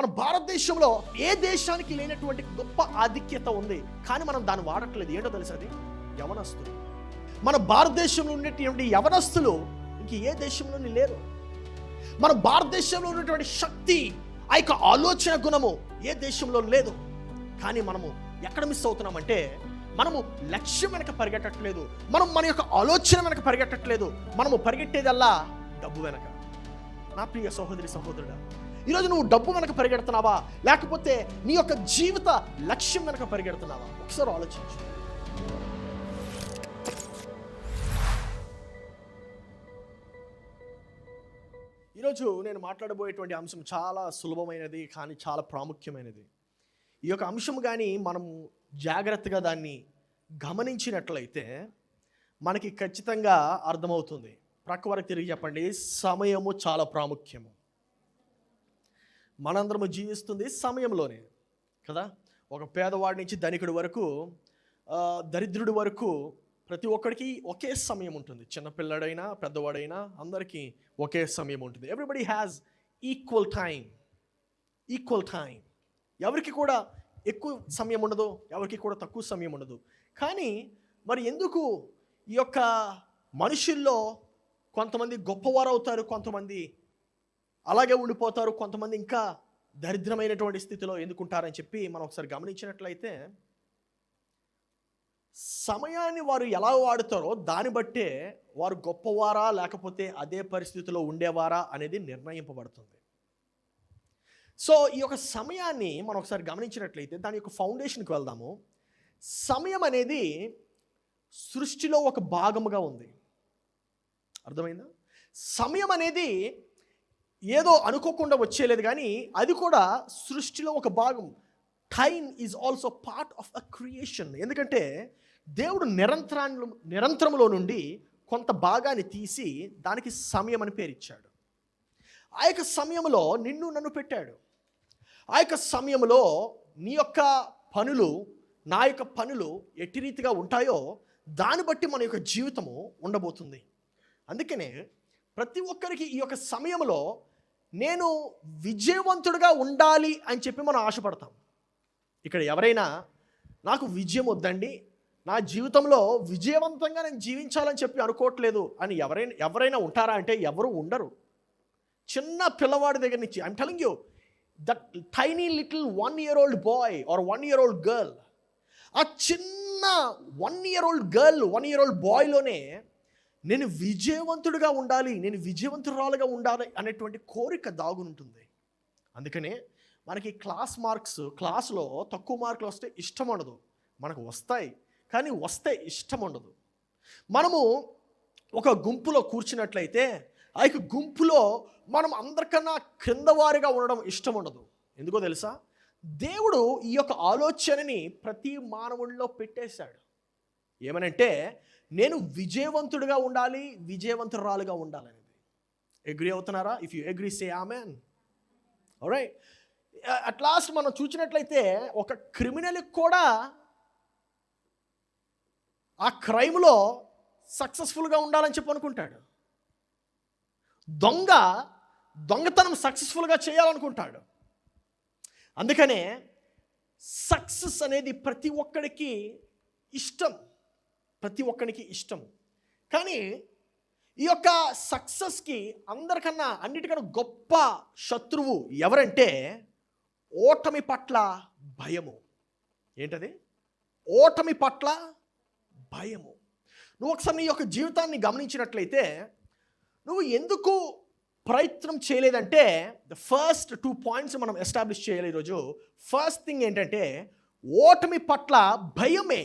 మన భారతదేశంలో ఏ దేశానికి లేనటువంటి గొప్ప ఆధిక్యత ఉంది, కానీ మనం దాన్ని వాడట్లేదు. ఏంటో తెలుసా? అది యవనస్తులు. మన భారతదేశంలో ఉండేటువంటి యవనస్తులు ఇంక ఏ దేశంలోని లేరు. మన భారతదేశంలో ఉన్నటువంటి శక్తి, ఆ యొక్క ఆలోచన గుణము ఏ దేశంలో లేదు. కానీ మనము ఎక్కడ మిస్ అవుతున్నామంటే, మనము లక్ష్యం వెనక పరిగెట్టట్లేదు, మనం మన యొక్క ఆలోచన వెనక పరిగెట్టట్లేదు, మనము పరిగెట్టేదల్లా డబ్బు వెనక. నా ప్రియ సహోదరి సహోదరుడా, ఈరోజు నువ్వు డబ్బు వెనక పరిగెడుతున్నావా, లేకపోతే నీ యొక్క జీవిత లక్ష్యం వెనక పరిగెడుతున్నావా? ఒకసారి ఆలోచించు. ఈరోజు నేను మాట్లాడబోయేటువంటి అంశం చాలా సులభమైనది, కానీ చాలా ప్రాముఖ్యమైనది. ఈ యొక్క అంశం కానీ మనం జాగ్రత్తగా దాన్ని గమనించినట్లయితే మనకి ఖచ్చితంగా అర్థమవుతుంది. ప్రక్క వరకు తిరిగి చెప్పండి. సమయము చాలా ప్రాముఖ్యము. మనందరము జీవిస్తుంది సమయంలోనే కదా. ఒక పేదవాడి నుంచి ధనికుడి వరకు, దరిద్రుడి వరకు ప్రతి ఒక్కడికి ఒకే సమయం ఉంటుంది. చిన్నపిల్లడైనా పెద్దవాడైనా అందరికీ ఒకే సమయం ఉంటుంది. Everybody has equal time. ఎవరికి కూడా ఎక్కువ సమయం ఉండదు, ఎవరికి కూడా తక్కువ సమయం ఉండదు. కానీ మరి ఎందుకు ఈ యొక్క మనుషుల్లో కొంతమంది గొప్పవారు అవుతారు, కొంతమంది అలాగే ఉండిపోతారు, కొంతమంది ఇంకా దరిద్రమైనటువంటి స్థితిలో ఎందుకుంటారని చెప్పి మనం ఒకసారి గమనించినట్లయితే, సమయాన్ని వారు ఎలా వాడుతారో దాన్ని బట్టే వారు గొప్పవారా లేకపోతే అదే పరిస్థితిలో ఉండేవారా అనేది నిర్ణయింపబడుతుంది. సో ఈ యొక్క సమయాన్ని మనం ఒకసారి గమనించినట్లయితే దాని యొక్క ఫౌండేషన్కి వెళ్దాము. సమయం అనేది సృష్టిలో ఒక భాగముగా ఉంది. అర్థమైందా? సమయం అనేది ఏదో అనుకోకుండా వచ్చేలేదు, కానీ అది కూడా సృష్టిలో ఒక భాగం. Time is also part of a creation. ఎందుకంటే దేవుడు నిరంతరంలో నుండి కొంత భాగాన్ని తీసి దానికి సమయం అని పేరు ఇచ్చాడు. ఆ యొక్క సమయంలో నిన్ను నన్ను పెట్టాడు. ఆ యొక్క సమయంలో నీ యొక్క పనులు, నా యొక్క పనులు ఎట్టి రీతిగా ఉంటాయో దాన్ని బట్టి మన యొక్క జీవితము ఉండబోతుంది. అందుకనే ప్రతి ఒక్కరికి ఈ యొక్క సమయంలో నేను విజయవంతుడిగా ఉండాలి అని చెప్పి మనం ఆశపడతాం. ఇక్కడ ఎవరైనా నాకు విజయం వద్దండి, నా జీవితంలో విజయవంతంగా నేను జీవించాలని చెప్పి అనుకోవట్లేదు అని ఎవరైనా ఉంటారా అంటే ఎవరు ఉండరు. చిన్న పిల్లవాడి దగ్గర నుంచి, I'm telling you, that tiny little 1 year old boy or 1 year old girl, ఆ చిన్న 1 year old girl, 1 year old బాయ్లోనే నేను విజయవంతుడిగా ఉండాలి, నేను విజయవంతురాలుగా ఉండాలి అనేటువంటి కోరిక దాగుంటుంది. అందుకనే మనకి క్లాస్లో తక్కువ మార్కులు వస్తే ఇష్టం ఉండదు. మనకు వస్తాయి, కానీ వస్తే ఇష్టం ఉండదు. మనము ఒక గుంపులో కూర్చున్నట్లయితే ఆ యొక్క గుంపులో మనం అందరికన్నా క్రింద వారిగా ఉండడం ఇష్టం ఉండదు. ఎందుకో తెలుసా? దేవుడు ఈ యొక్క ఆలోచనని ప్రతి మానవుడిలో పెట్టేశాడు. ఏమనంటే నేను విజయవంతుడిగా ఉండాలి, విజయవంతురాలుగా ఉండాలనేది. అగ్రీ అవుతున్నారా? If you agree say amen. Alright. At last మనం చూసినట్లయితే ఒక క్రిమినల్కి కూడా ఆ క్రైమ్లో సక్సెస్ఫుల్గా ఉండాలని చెప్పి అనుకుంటాడు. దొంగతనం సక్సెస్ఫుల్గా చేయాలనుకుంటాడు. అందుకనే సక్సెస్ అనేది ప్రతి ఒక్కడికి ఇష్టం. కానీ ఈ యొక్క సక్సెస్కి అన్నిటికన్నా గొప్ప శత్రువు ఎవరంటే ఓటమి పట్ల భయము. ఏంటది? ఓటమి పట్ల భయము. నువ్వు ఒకసారి నీ యొక్క జీవితాన్ని గమనించినట్లయితే నువ్వు ఎందుకు ప్రయత్నం చేయలేదంటే ద ఫస్ట్ 2 points మనం ఎస్టాబ్లిష్ చేయాలి ఈరోజు. ఫస్ట్ థింగ్ ఏంటంటే ఓటమి పట్ల భయమే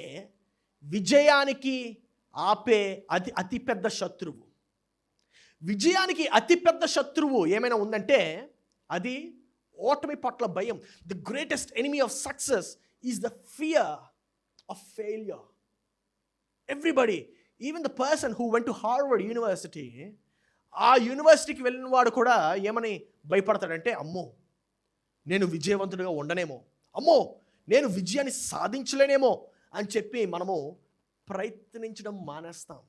విజయానికి ఆపే అతిపెద్ద శత్రువు. విజయానికి అతిపెద్ద శత్రువు ఏమైనా ఉందంటే అది ఓటమి పట్ల భయం. The greatest enemy of success is the fear of failure. Everybody, even the person who went to Harvard university, ఆ యూనివర్సిటీకి వెళ్ళిన వాడు కూడా ఏమని భయపడతాడంటే, అమ్మో నేను విజయవంతుడిగా ఉండనేమో, అమ్మో నేను విజయాన్ని సాధించలేనేమో అని చెప్పి మనము ప్రయత్నించడం మానేస్తాం.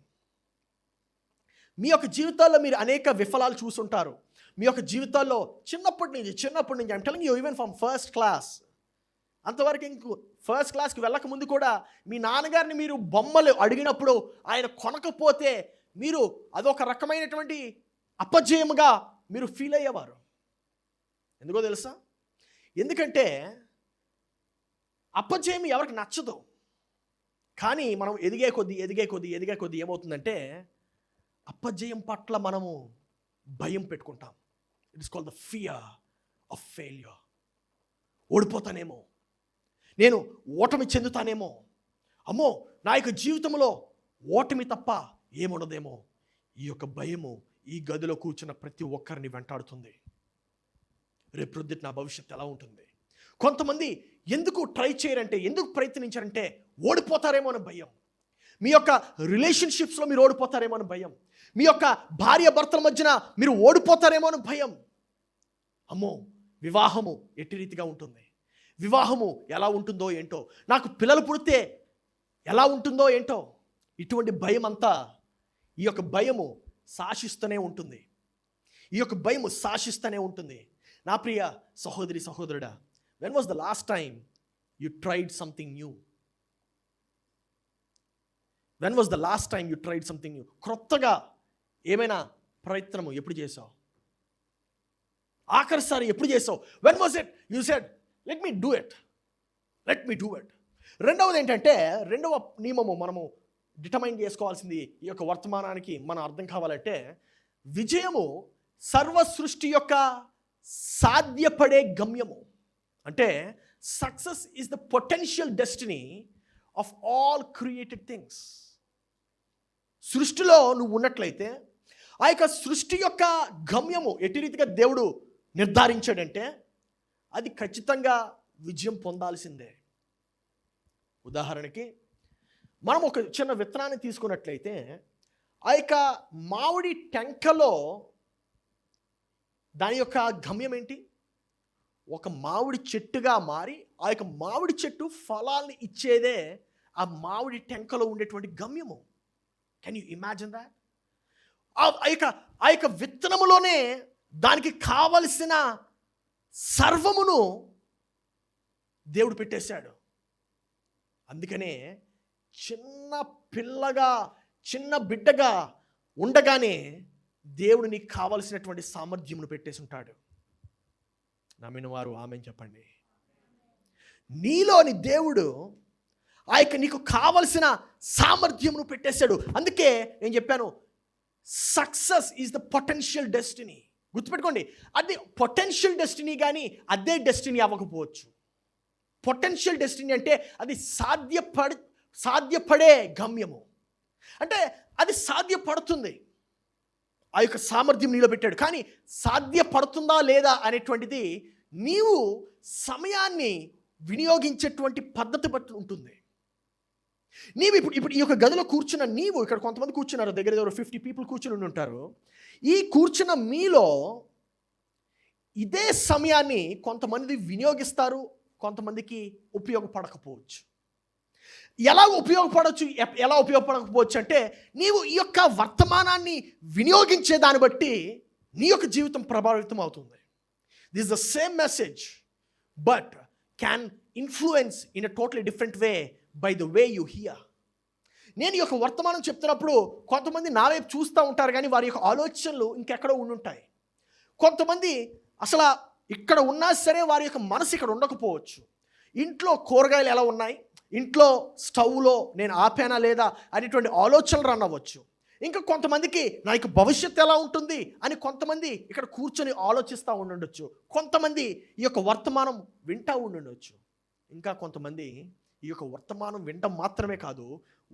మీ యొక్క జీవితాల్లో మీరు అనేక విఫలాలు చూసుంటారు. మీ యొక్క జీవితాల్లో చిన్నప్పటి నుంచి I'm telling you even from first class అంతవరకు ఇంకో ఫస్ట్ క్లాస్కి వెళ్ళక ముందు కూడా మీ నాన్నగారిని మీరు బొమ్మలు అడిగినప్పుడు ఆయన కొనకపోతే మీరు అదొక రకమైనటువంటి అపజయముగా మీరు ఫీల్ అయ్యేవారు. ఎందుకో తెలుసా? ఎందుకంటే అపజయం ఎవరికి నచ్చదు. కానీ మనం ఎదిగే కొద్దీ ఏమవుతుందంటే అపజయం పట్ల మనము భయం పెట్టుకుంటాం. It is called the fear of failure. ఓడిపోతానేమో, నేను ఓటమి చెందుతానేమో, అమ్మో నా యొక్క జీవితంలో ఓటమి తప్ప ఏముండదేమో. ఈ యొక్క భయము ఈ గదిలో కూర్చున్న ప్రతి ఒక్కరిని వెంటాడుతుంది. రేపు ప్రొద్దుట నా భవిష్యత్తు ఎలా ఉంటుంది? కొంతమంది ఎందుకు ట్రై చేయరంటే, ఎందుకు ప్రయత్నించారంటే ఓడిపోతారేమో అని భయం. మీ యొక్క రిలేషన్షిప్స్లో మీరు ఓడిపోతారేమో అని భయం. మీ యొక్క భార్య భర్తల మధ్యన మీరు ఓడిపోతారేమో అని భయం. అమ్మో వివాహము ఎట్టి రీతిగా ఉంటుంది, వివాహము ఎలా ఉంటుందో ఏంటో, నాకు పిల్లలు పుడితే ఎలా ఉంటుందో ఏంటో. ఇటువంటి భయం అంతా, ఈ యొక్క భయము శాసిస్తూనే ఉంటుంది. ఈ యొక్క భయము శాసిస్తూనే ఉంటుంది. నా ప్రియ సహోదరి సహోదరుడా, when was the last time you tried something new? When was the last time you tried something new? క్రొత్తగా ఏమైనా ప్రయత్నము ఎప్పుడు చేసావు? ఆఖరిసారి ఎప్పుడు చేసావు? when was it you said let me do it? రెండవది ఏంటంటే, రెండవ నియమము మనము డిటర్మైన్ చేసుకోవాల్సింది, ఈ యొక్క వర్తమానానికి మనం అర్థం కావాలంటే, విజయము సర్వ సృష్టి యొక్క సాధ్యపడే గమ్యము. అంటే success is the potential destiny of all created things. సృష్టిలో నువ్వు ఉన్నట్లయితే ఆ యొక్క సృష్టి యొక్క గమ్యము ఎట్టి రీతిగా దేవుడు నిర్ధారించాడంటే అది ఖచ్చితంగా విజయం పొందాల్సిందే. ఉదాహరణకి మనం ఒక చిన్న విత్తనాన్ని తీసుకున్నట్లయితే ఆ యొక్క మామిడి టెంకలో దాని యొక్క గమ్యం ఏంటి? ఒక మామిడి చెట్టుగా మారి ఆ యొక్క మామిడి చెట్టు ఫలాల్ని ఇచ్చేదే ఆ మామిడి టెంకలో ఉండేటువంటి గమ్యము. Can you imagine that? ఆ యొక్క విత్తనములోనే దానికి కావలసిన సర్వమును దేవుడు పెట్టేశాడు. అందుకనే చిన్న బిడ్డగా ఉండగానే దేవుడు నీకు కావలసినటువంటి సామర్థ్యమును పెట్టేసి ఉంటాడు. నమ్మిన వారు ఆమెన్ చెప్పండి. నీలోని దేవుడు ఆ యొక్క నీకు కావలసిన సామర్థ్యమును పెట్టేశాడు. అందుకే నేను చెప్పాను, success is the potential destiny. గుర్తుపెట్టుకోండి, అది పొటెన్షియల్ డెస్టినీ, కానీ అదే డెస్టినీ అవ్వకపోవచ్చు. పొటెన్షియల్ డెస్టినీ అంటే అది సాధ్యపడే గమ్యము. అంటే అది సాధ్యపడుతుంది, ఆ యొక్క సామర్థ్యం నీలో పెట్టాడు. కానీ సాధ్యపడుతుందా లేదా అనేటువంటిది నీవు సమయాన్ని వినియోగించేటువంటి పద్ధతి బట్టి ఉంటుంది. నీవు ఇప్పుడు ఈ యొక్క గదిలో కూర్చున్న నీవు, ఇక్కడ కొంతమంది కూర్చున్నారు, దగ్గర 50 పీపుల్ కూర్చుని ఉంటారు. ఈ కూర్చున్న మీలో ఇదే సమయాన్ని కొంతమంది వినియోగిస్తారు, కొంతమందికి ఉపయోగపడకపోవచ్చు. ఎలా ఉపయోగపడకపోవచ్చు అంటే, నీవు ఈ యొక్క వర్తమానాన్ని వినియోగించే దాన్ని బట్టి నీ యొక్క జీవితం ప్రభావితం అవుతుంది. This is the same message but can influence in a totally different way by the way you here. నేను ఈ యొక్క వర్తమానం చెప్తున్నప్పుడు కొంతమంది నా వైపు చూస్తూ ఉంటారు, కానీ వారి యొక్క ఆలోచనలు ఇంకెక్కడో ఉండుంటాయి. కొంతమంది అసలు ఇక్కడ ఉన్నా సరే వారి యొక్క మనసు ఇక్కడ ఉండకపోవచ్చు. ఇంట్లో కూరగాయలు ఎలా ఉన్నాయి, ఇంట్లో స్టవ్లో నేను ఆపానా లేదా అనేటువంటి ఆలోచనలు రన్ అవ్వచ్చు. ఇంకా కొంతమందికి నా యొక్క భవిష్యత్తు ఎలా ఉంటుంది అని కొంతమంది ఇక్కడ కూర్చొని ఆలోచిస్తూ ఉండొచ్చు. కొంతమంది ఈ యొక్క వర్తమానం వింటూ ఉండొచ్చు. ఇంకా కొంతమంది ఈ యొక్క వర్తమానం వినడం మాత్రమే కాదు,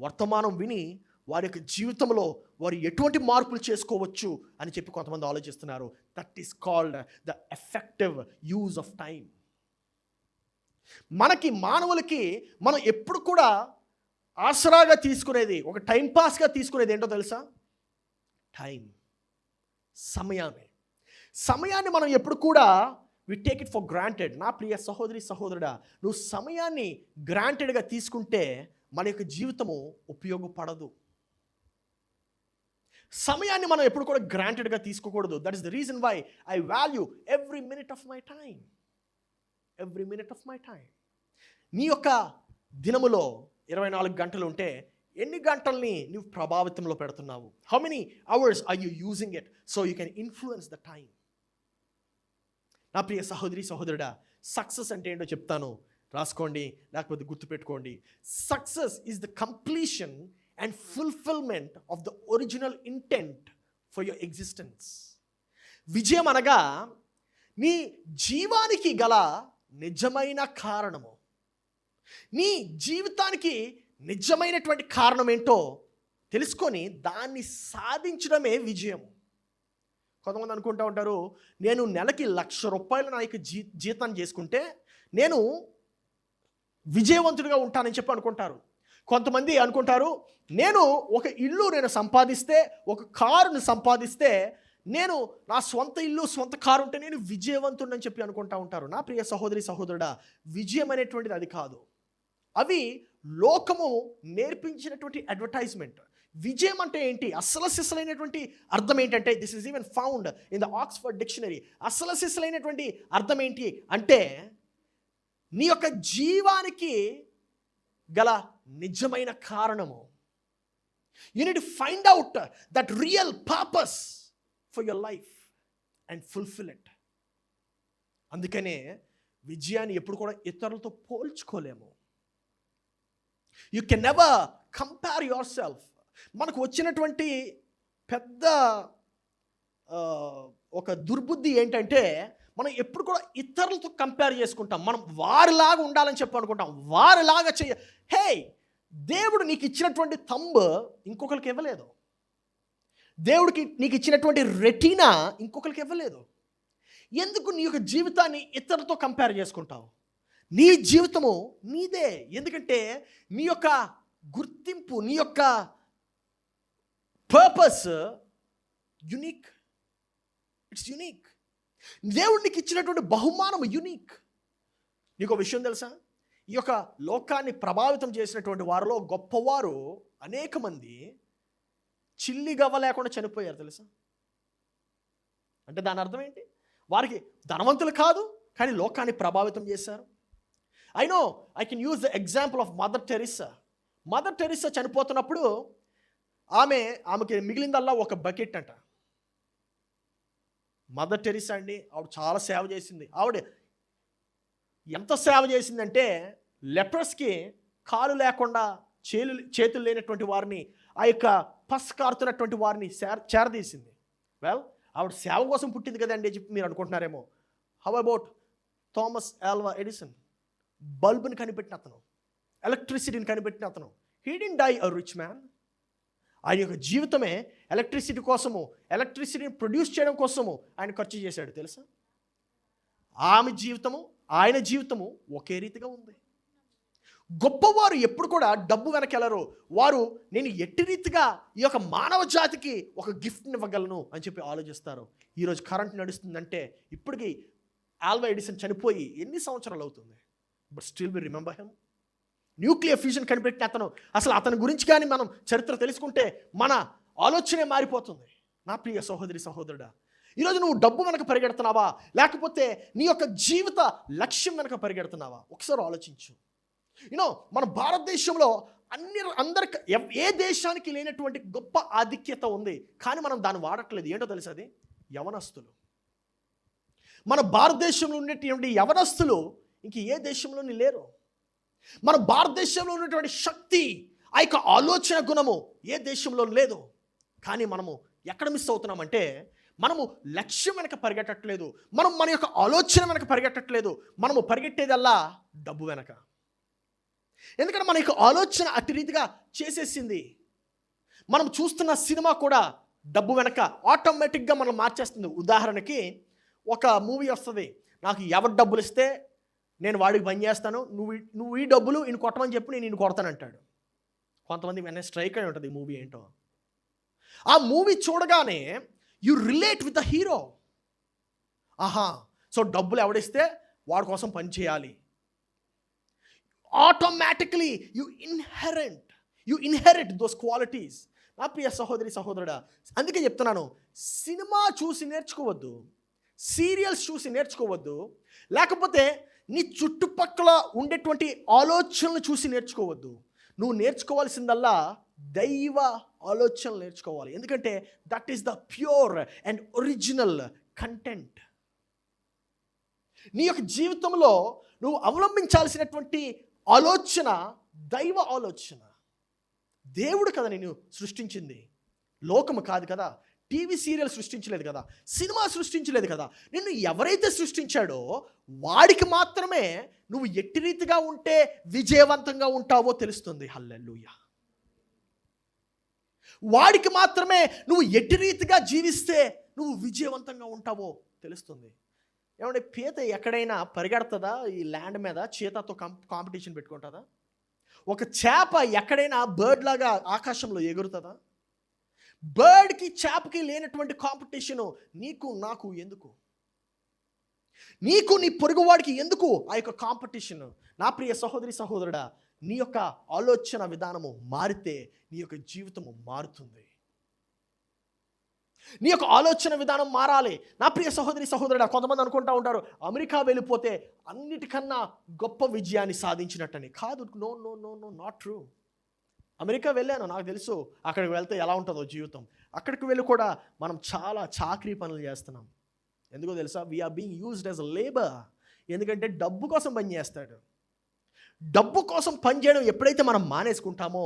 వర్తమానం విని వారి యొక్క జీవితంలో వారు ఎటువంటి మార్పులు చేసుకోవచ్చు అని చెప్పి కొంతమంది ఆలోచిస్తున్నారు. That is called the effective use of time. మనకి మానవులకి మనం ఎప్పుడు కూడా ఆసరాగా తీసుకునేది, ఒక టైంపాస్గా తీసుకునేది ఏంటో తెలుసా? సమయాన్ని మనం ఎప్పుడు కూడా we take it for granted. నా ప్రియ సహోదరి సహోదరుడా, నువ్వు సమయాన్ని గ్రాంటెడ్గా తీసుకుంటే మన యొక్క జీవితము ఉపయోగపడదు. సమయాన్ని మనం ఎప్పుడు కూడా గ్రాంటెడ్గా తీసుకోకూడదు. That is the reason why I value every minute of my time. Every minute of my time. నీ యొక్క దినములో 24 గంటలు ఉంటే ఎన్ని గంటల్ని నువ్వు ప్రభావితంలో పెడుతున్నావు? How many hours are you using it so you can influence the time? నా ప్రియ సహోదరి సహోదరుడా, సక్సెస్ అంటే ఏంటో చెప్తాను, రాసుకోండి లేకపోతే గుర్తుపెట్టుకోండి. Success is the completion and fulfilment of the original intent for your existence. విజయం అనగా నీ జీవానికి గల నిజమైన కారణము. నీ జీవితానికి నిజమైనటువంటి కారణం ఏంటో తెలుసుకొని దాన్ని సాధించడమే విజయం. కొంతమంది అనుకుంటూ ఉంటారు, నేను నెలకి ₹1,00,000 నా యొక్క జీతాన్ని చేసుకుంటే నేను విజయవంతుడిగా ఉంటానని చెప్పి అనుకుంటారు. కొంతమంది అనుకుంటారు, నేను ఒక ఇల్లు సంపాదిస్తే, ఒక కారుని సంపాదిస్తే, నేను నా సొంత ఇల్లు సొంత కారు ఉంటే నేను విజయవంతుడని చెప్పి అనుకుంటూ ఉంటారు. నా ప్రియ సహోదరి సహోదరుడా, విజయం అనేటువంటిది అది కాదు. అవి లోకము నేర్పించినటువంటి అడ్వర్టైజ్మెంట్. విజయం అంటే ఏంటి? అసలు సిసలైనటువంటి అర్థం ఏంటంటే, this is even found in the Oxford dictionary. అసలు సిసలైనటువంటి అర్థం ఏంటి అంటే, నీ యొక్క జీవానికి గల నిజమైన కారణము. You need to find out that real purpose for your life and fulfil it. అందుకనే విజయాన్ని ఎప్పుడు కూడా ఇతరులతో పోల్చుకోలేము. You can never compare yourself. మనకు వచ్చినటువంటి పెద్ద ఒక దుర్బుద్ధి ఏంటంటే, మనం ఎప్పుడు కూడా ఇతరులతో కంపేర్ చేసుకుంటాం. మనం వారిలాగా ఉండాలని చెప్పి అనుకుంటాం, వారిలాగా హే, దేవుడు నీకు ఇచ్చినటువంటి థంబ్ ఇంకొకరికి ఇవ్వలేదు. దేవుడికి నీకు ఇచ్చినటువంటి రెటీనా ఇంకొకరికి ఇవ్వలేదు. ఎందుకు నీ యొక్క జీవితాన్ని ఇతరులతో కంపేర్ చేసుకుంటావు? నీ జీవితము నీదే. ఎందుకంటే నీ యొక్క గుర్తింపు, నీ యొక్క పర్పస్ యునిక్. It's unique. దేవుడు నీకు ఇచ్చినటువంటి బహుమానం యునిక్. నీకు విషయం తెలుసా? ఈ యొక్క లోకాన్ని ప్రభావితం చేసినటువంటి వారిలో గొప్పవారు అనేక మంది చిల్లి గవ్వ లేకుండా చనిపోయారు తెలుసా? అంటే దాని అర్థం ఏంటి? వారికి ధనవంతులు కాదు, కానీ లోకాన్ని ప్రభావితం చేశారు. I know I can use the example of Mother Teresa. Mother Teresa చనిపోతున్నప్పుడు ఆమెకి మిగిలిందల్లా ఒక బకెట్ అంట. మదర్ టెరిసా అండి, ఆవిడ చాలా సేవ చేసింది. ఆవిడ ఎంత సేవ చేసిందంటే, లెపర్స్కి కాలు లేకుండా చేతులు లేనటువంటి వారిని, ఆ యొక్క పస్ కారుతున్నటువంటి వారిని చేరదీసింది. వెల్, ఆవిడ సేవ కోసం పుట్టింది కదండి అని చెప్పి మీరు అనుకుంటున్నారేమో. How about Thomas Alva Edison? బల్బుని కనిపెట్టిన అతను, ఎలక్ట్రిసిటీని కనిపెట్టిన అతను. He didn't die a rich man. ఆయన యొక్క జీవితమే ఎలక్ట్రిసిటీ కోసము, ఎలక్ట్రిసిటీని ప్రొడ్యూస్ చేయడం కోసము ఆయన ఖర్చు చేశాడు తెలుసా? ఆమె జీవితము, ఆయన జీవితము ఒకే రీతిగా ఉంది. గొప్పవారు ఎప్పుడు కూడా డబ్బు వెనకెళ్ళరు. వారు నేను ఎట్టి రీతిగా ఈ యొక్క మానవ జాతికి ఒక గిఫ్ట్ని ఇవ్వగలను అని చెప్పి ఆలోచిస్తారు. ఈరోజు కరెంట్ నడుస్తుందంటే, ఇప్పటికీ ఆల్వా ఎడిసన్ చనిపోయి ఎన్ని సంవత్సరాలు అవుతుంది, but still we remember him. Nuclear fusion కనిపెట్టిన అతను. అసలు అతని గురించి కానీ మనం చరిత్ర తెలుసుకుంటే మన ఆలోచనే మారిపోతుంది. నా ప్రియ సహోదరి సహోదరుడా, ఈరోజు నువ్వు డబ్బు వెనక పరిగెడుతున్నావా, లేకపోతే నీ యొక్క జీవిత లక్ష్యం వెనక పరిగెడుతున్నావా? ఒకసారి ఆలోచించు. మన భారతదేశంలో అందరికి, ఏ దేశానికి లేనటువంటి గొప్ప ఆధిక్యత ఉంది, కానీ మనం దాన్ని వాడట్లేదు. ఏంటో తెలుసు? అది యవనస్తులు. మన భారతదేశంలో ఉండేటువంటి యవనస్తులు ఇంక ఏ దేశంలోని లేరు. మన భారతదేశంలో ఉన్నటువంటి శక్తి, ఆ యొక్క ఆలోచన గుణము ఏ దేశంలో లేదు. కానీ మనము ఎక్కడ మిస్ అవుతున్నామంటే, మనము లక్ష్యం వెనక పరిగెట్టట్లేదు, మనం మన యొక్క ఆలోచన వెనక పరిగెట్టట్లేదు, మనము పరిగెట్టేదల్లా డబ్బు వెనక. ఎందుకంటే మన యొక్క ఆలోచన అట్టి రీతిగా చేసేసింది. మనం చూస్తున్న సినిమా కూడా డబ్బు వెనక ఆటోమేటిక్గా మనం మార్చేస్తుంది. ఉదాహరణకి ఒక మూవీ వస్తుంది, నాకు ఎవరు డబ్బులు ఇస్తే నేను వాడికి పని చేస్తాను, నువ్వు ఈ డబ్బులు ఈయన కొట్టమని చెప్పి నేను ఈయన కొడతానంటాడు. కొంతమంది వెంటనే స్ట్రైక్ అని ఉంటుంది మూవీ ఏంటో. ఆ మూవీ చూడగానే you relate with the hero. ఆహా, సో డబ్బులు ఎవడిస్తే వాడి కోసం పని చేయాలి. Automatically you inherit those qualities. నా ప్రియ సహోదరి సహోదరుడా, అందుకే చెప్తున్నాను, సినిమా చూసి నేర్చుకోవద్దు, సీరియల్స్ చూసి నేర్చుకోవద్దు, లేకపోతే నీ చుట్టుపక్కల ఉండేటువంటి ఆలోచనలు చూసి నేర్చుకోవద్దు. నువ్వు నేర్చుకోవాల్సిందల్లా దైవ ఆలోచనలు నేర్చుకోవాలి. ఎందుకంటే that is the pure and original content. నీ యొక్క జీవితంలో నువ్వు అవలంబించాల్సినటువంటి ఆలోచన దైవ ఆలోచన. దేవుడు కదా నేను సృష్టించింది, లోకము కాదు కదా, టీవీ సీరియల్ సృష్టించలేదు కదా, సినిమా సృష్టించలేదు కదా. నిన్ను ఎవరైతే సృష్టించాడో వాడికి మాత్రమే నువ్వు ఎట్టి రీతిగా ఉంటే విజయవంతంగా ఉంటావో తెలుస్తుంది. హల్లెలూయా. వాడికి మాత్రమే నువ్వు ఎట్టి రీతిగా జీవిస్తే నువ్వు విజయవంతంగా ఉంటావో తెలుస్తుంది. ఏమంటే పీత ఎక్కడైనా పరిగెడుతుందా? ఈ ల్యాండ్ మీద చీతతో కాంపిటీషన్ పెట్టుకుంటుందా? ఒక చేప ఎక్కడైనా బర్డ్ లాగా ఆకాశంలో ఎగురుతుందా? బర్డ్కి చేపకి లేనటువంటి కాంపిటీషను నీకు నాకు ఎందుకు? నీకు నీ పొరుగువాడికి ఎందుకు ఆ యొక్క కాంపిటీషన్? నా ప్రియ సహోదరి సహోదరుడా, నీ యొక్క ఆలోచన విధానము మారితే నీ యొక్క జీవితము మారుతుంది. నీ యొక్క ఆలోచన విధానం మారాలి. నా ప్రియ సహోదరి సహోదరుడా, కొంతమంది అనుకుంటూ ఉంటారు అమెరికా వెళ్ళిపోతే అన్నిటికన్నా గొప్ప విజయాన్ని సాధించినట్టని. కాదు, no no no no not true. America వెళ్ళాను, నాకు తెలుసు అక్కడికి వెళ్తే ఎలా ఉంటుందో జీవితం. అక్కడికి వెళ్ళి కూడా మనం చాలా చాకరీ పనులు చేస్తున్నాం. ఎందుకో తెలుసా? We are being used as a labour. ఎందుకంటే డబ్బు కోసం పనిచేస్తాడు. డబ్బు కోసం పనిచేయడం ఎప్పుడైతే మనం మానేసుకుంటామో,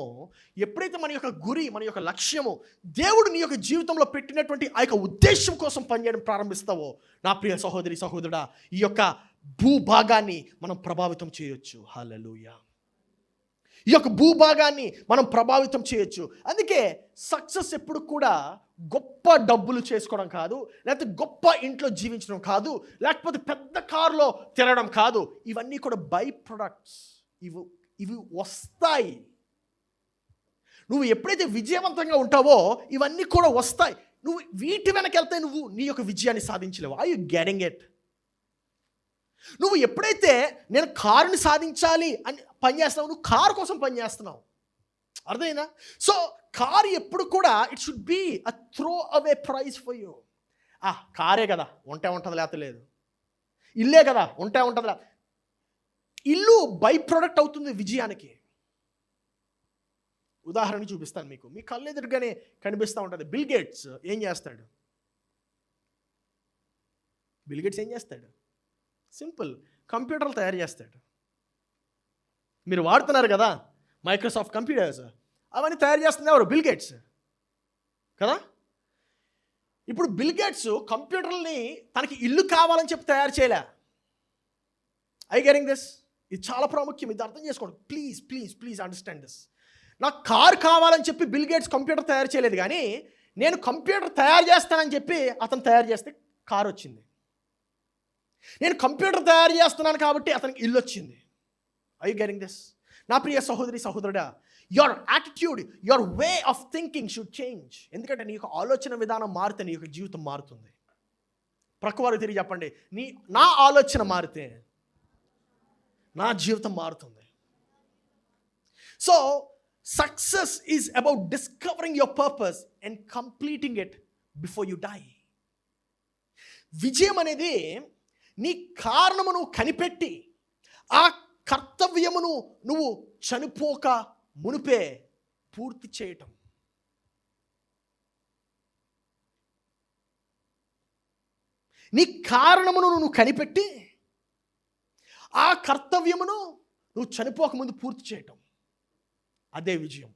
ఎప్పుడైతే మన యొక్క గురి, మన యొక్క లక్ష్యము, దేవుడు నీ యొక్క జీవితంలో పెట్టినటువంటి ఆ యొక్క ఉద్దేశం కోసం పనిచేయడం ప్రారంభిస్తావో, నా ప్రియ సహోదరి సహోదరుడా, ఈ యొక్క భూభాగాన్ని మనం ప్రభావితం చేయొచ్చు. హల్లెలూయా. ఈ యొక్క భూభాగాన్ని మనం ప్రభావితం చేయొచ్చు. అందుకే సక్సెస్ ఎప్పుడు కూడా గొప్ప డబ్బులు చేసుకోవడం కాదు, లేకపోతే గొప్ప ఇంట్లో జీవించడం కాదు, లేకపోతే పెద్ద కారులో తిరగడం కాదు. ఇవన్నీ కూడా బై ప్రొడక్ట్స్. ఇవి వస్తాయి. నువ్వు ఎప్పుడైతే విజయవంతంగా ఉంటావో ఇవన్నీ కూడా వస్తాయి. నువ్వు వీటి వెనకెళ్తే నువ్వు నీ యొక్క విజయాన్ని సాధించలేవు. Are you getting it? నువ్వు ఎప్పుడైతే నేను కారుని సాధించాలి అని పనిచేస్తున్నావు, నువ్వు కారు కోసం పనిచేస్తున్నావు. అర్థమైందా? సో కారు ఎప్పుడు కూడా it should be a throw away prize for you. కారే కదా, ఉంటే ఉంటుంది లేకపోతే లేదు. ఇల్లే కదా, ఉంటే ఉంటుంది. ఇల్లు బై ప్రోడక్ట్ అవుతుంది విజయానికి. ఉదాహరణ చూపిస్తాను మీకు. మీ కళ్ళు ఎదురుగానే కనిపిస్తూ ఉంటుంది. బిల్ గేట్స్ ఏం చేస్తాడు? బిల్ గేట్స్ ఏం చేస్తాడు? సింపుల్, కంప్యూటర్లు తయారు చేస్తాడు. మీరు వాడుతున్నారు కదా మైక్రోసాఫ్ట్ కంప్యూటర్స్, అవన్నీ తయారు చేస్తుంది ఎవరు? బిల్ గేట్స్ కదా. ఇప్పుడు బిల్ గేట్స్ కంప్యూటర్ని తనకి ఇల్లు కావాలని చెప్పి తయారు చేయలే. I getting this? ఇది చాలా ప్రాముఖ్యం, ఇది అర్థం చేసుకోండి. Please please please understand this. నాకు కారు కావాలని చెప్పి బిల్ గేట్స్ కంప్యూటర్ తయారు చేయలేదు, కానీ నేను కంప్యూటర్ తయారు చేస్తానని చెప్పి అతను తయారు చేస్తే కారు వచ్చింది. నేను కంప్యూటర్ తయారు చేస్తున్నాను కాబట్టి అతనికి ఇల్లు వచ్చింది. I you getting this? నా ప్రియ సహోదరి సహోదరుడా, your attitude, your way of thinking should change. ఎందుకంటే నీ యొక్క ఆలోచన విధానం మారితే నీ యొక్క జీవితం మారుతుంది. ప్రక్కవారు తిరిగి చెప్పండి, నా ఆలోచన మారితే నా జీవితం మారుతుంది. So success is about discovering your purpose and completing it before you die. విజయం అనేది నీ కారణము నువ్వు కనిపెట్టి ఆ కర్తవ్యమును నువ్వు చనిపోక మునిపే పూర్తి చేయటం. నీ కారణమును నువ్వు కనిపెట్టి ఆ కర్తవ్యమును నువ్వు చనిపోకముందు పూర్తి చేయటం, అదే విజయం.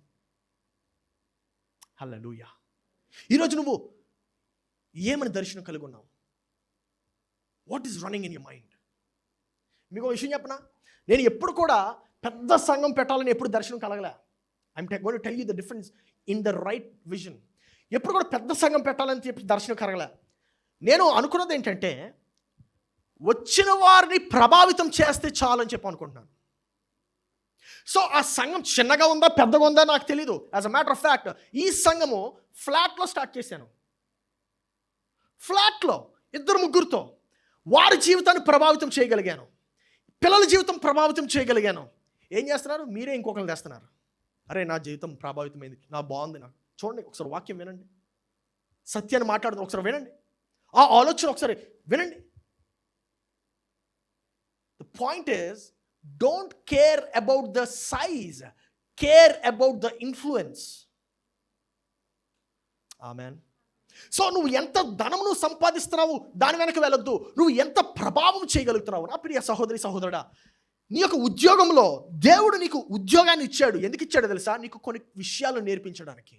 హల్లెలూయా. ఈరోజు నువ్వు ఏమని దర్శనం కలిగి ఉన్నావు? What is running in your mind? మీకు ఒక విషయం చెప్పనా, నేను ఎప్పుడు కూడా పెద్ద సంఘం పెట్టాలని ఎప్పుడు దర్శనం కలగలే. I'm going to tell you the difference in the right vision. ఎప్పుడు కూడా పెద్ద సంఘం పెట్టాలని చెప్పి దర్శనం కలగలే. నేను అనుకున్నది ఏంటంటే వచ్చిన వారిని ప్రభావితం చేస్తే చాలు అని చెప్పి అనుకుంటున్నాను. సో ఆ సంఘం చిన్నగా ఉందా పెద్దగా ఉందా నాకు తెలీదు. As a matter of fact ఈ సంఘము ఫ్లాట్లో స్టార్ట్ చేశాను. ఫ్లాట్లో 2-3 వారి జీవితాన్ని ప్రభావితం చేయగలిగాను. పిల్లల జీవితం ప్రభావితం చేయగలిగాను. ఏం చేస్తున్నారు? మీరే ఇంకొకరిని తెస్తున్నారు. అరే నా జీవితం ప్రభావితమైంది, నా బాగుంది, నాకు చూడండి, ఒకసారి వాక్యం వినండి, సత్యాన్ని మాట్లాడుతూ ఒకసారి వినండి, ఆ ఆలోచన ఒకసారి వినండి. The point is, don't care about the size, care about the influence. Amen. So నువ్వు ఎంత ధనం నువ్వు సంపాదిస్తున్నావు దాని వెనక వెళ్ళొద్దు, నువ్వు ఎంత ప్రభావం చేయగలుగుతున్నావు. నా ప్రియ సహోదరి సహోదరుడా, నీ యొక్క ఉద్యోగంలో దేవుడు నీకు ఉద్యోగాన్ని ఇచ్చాడు. ఎందుకు ఇచ్చాడో తెలుసా? నీకు కొన్ని విషయాలు నేర్పించడానికి.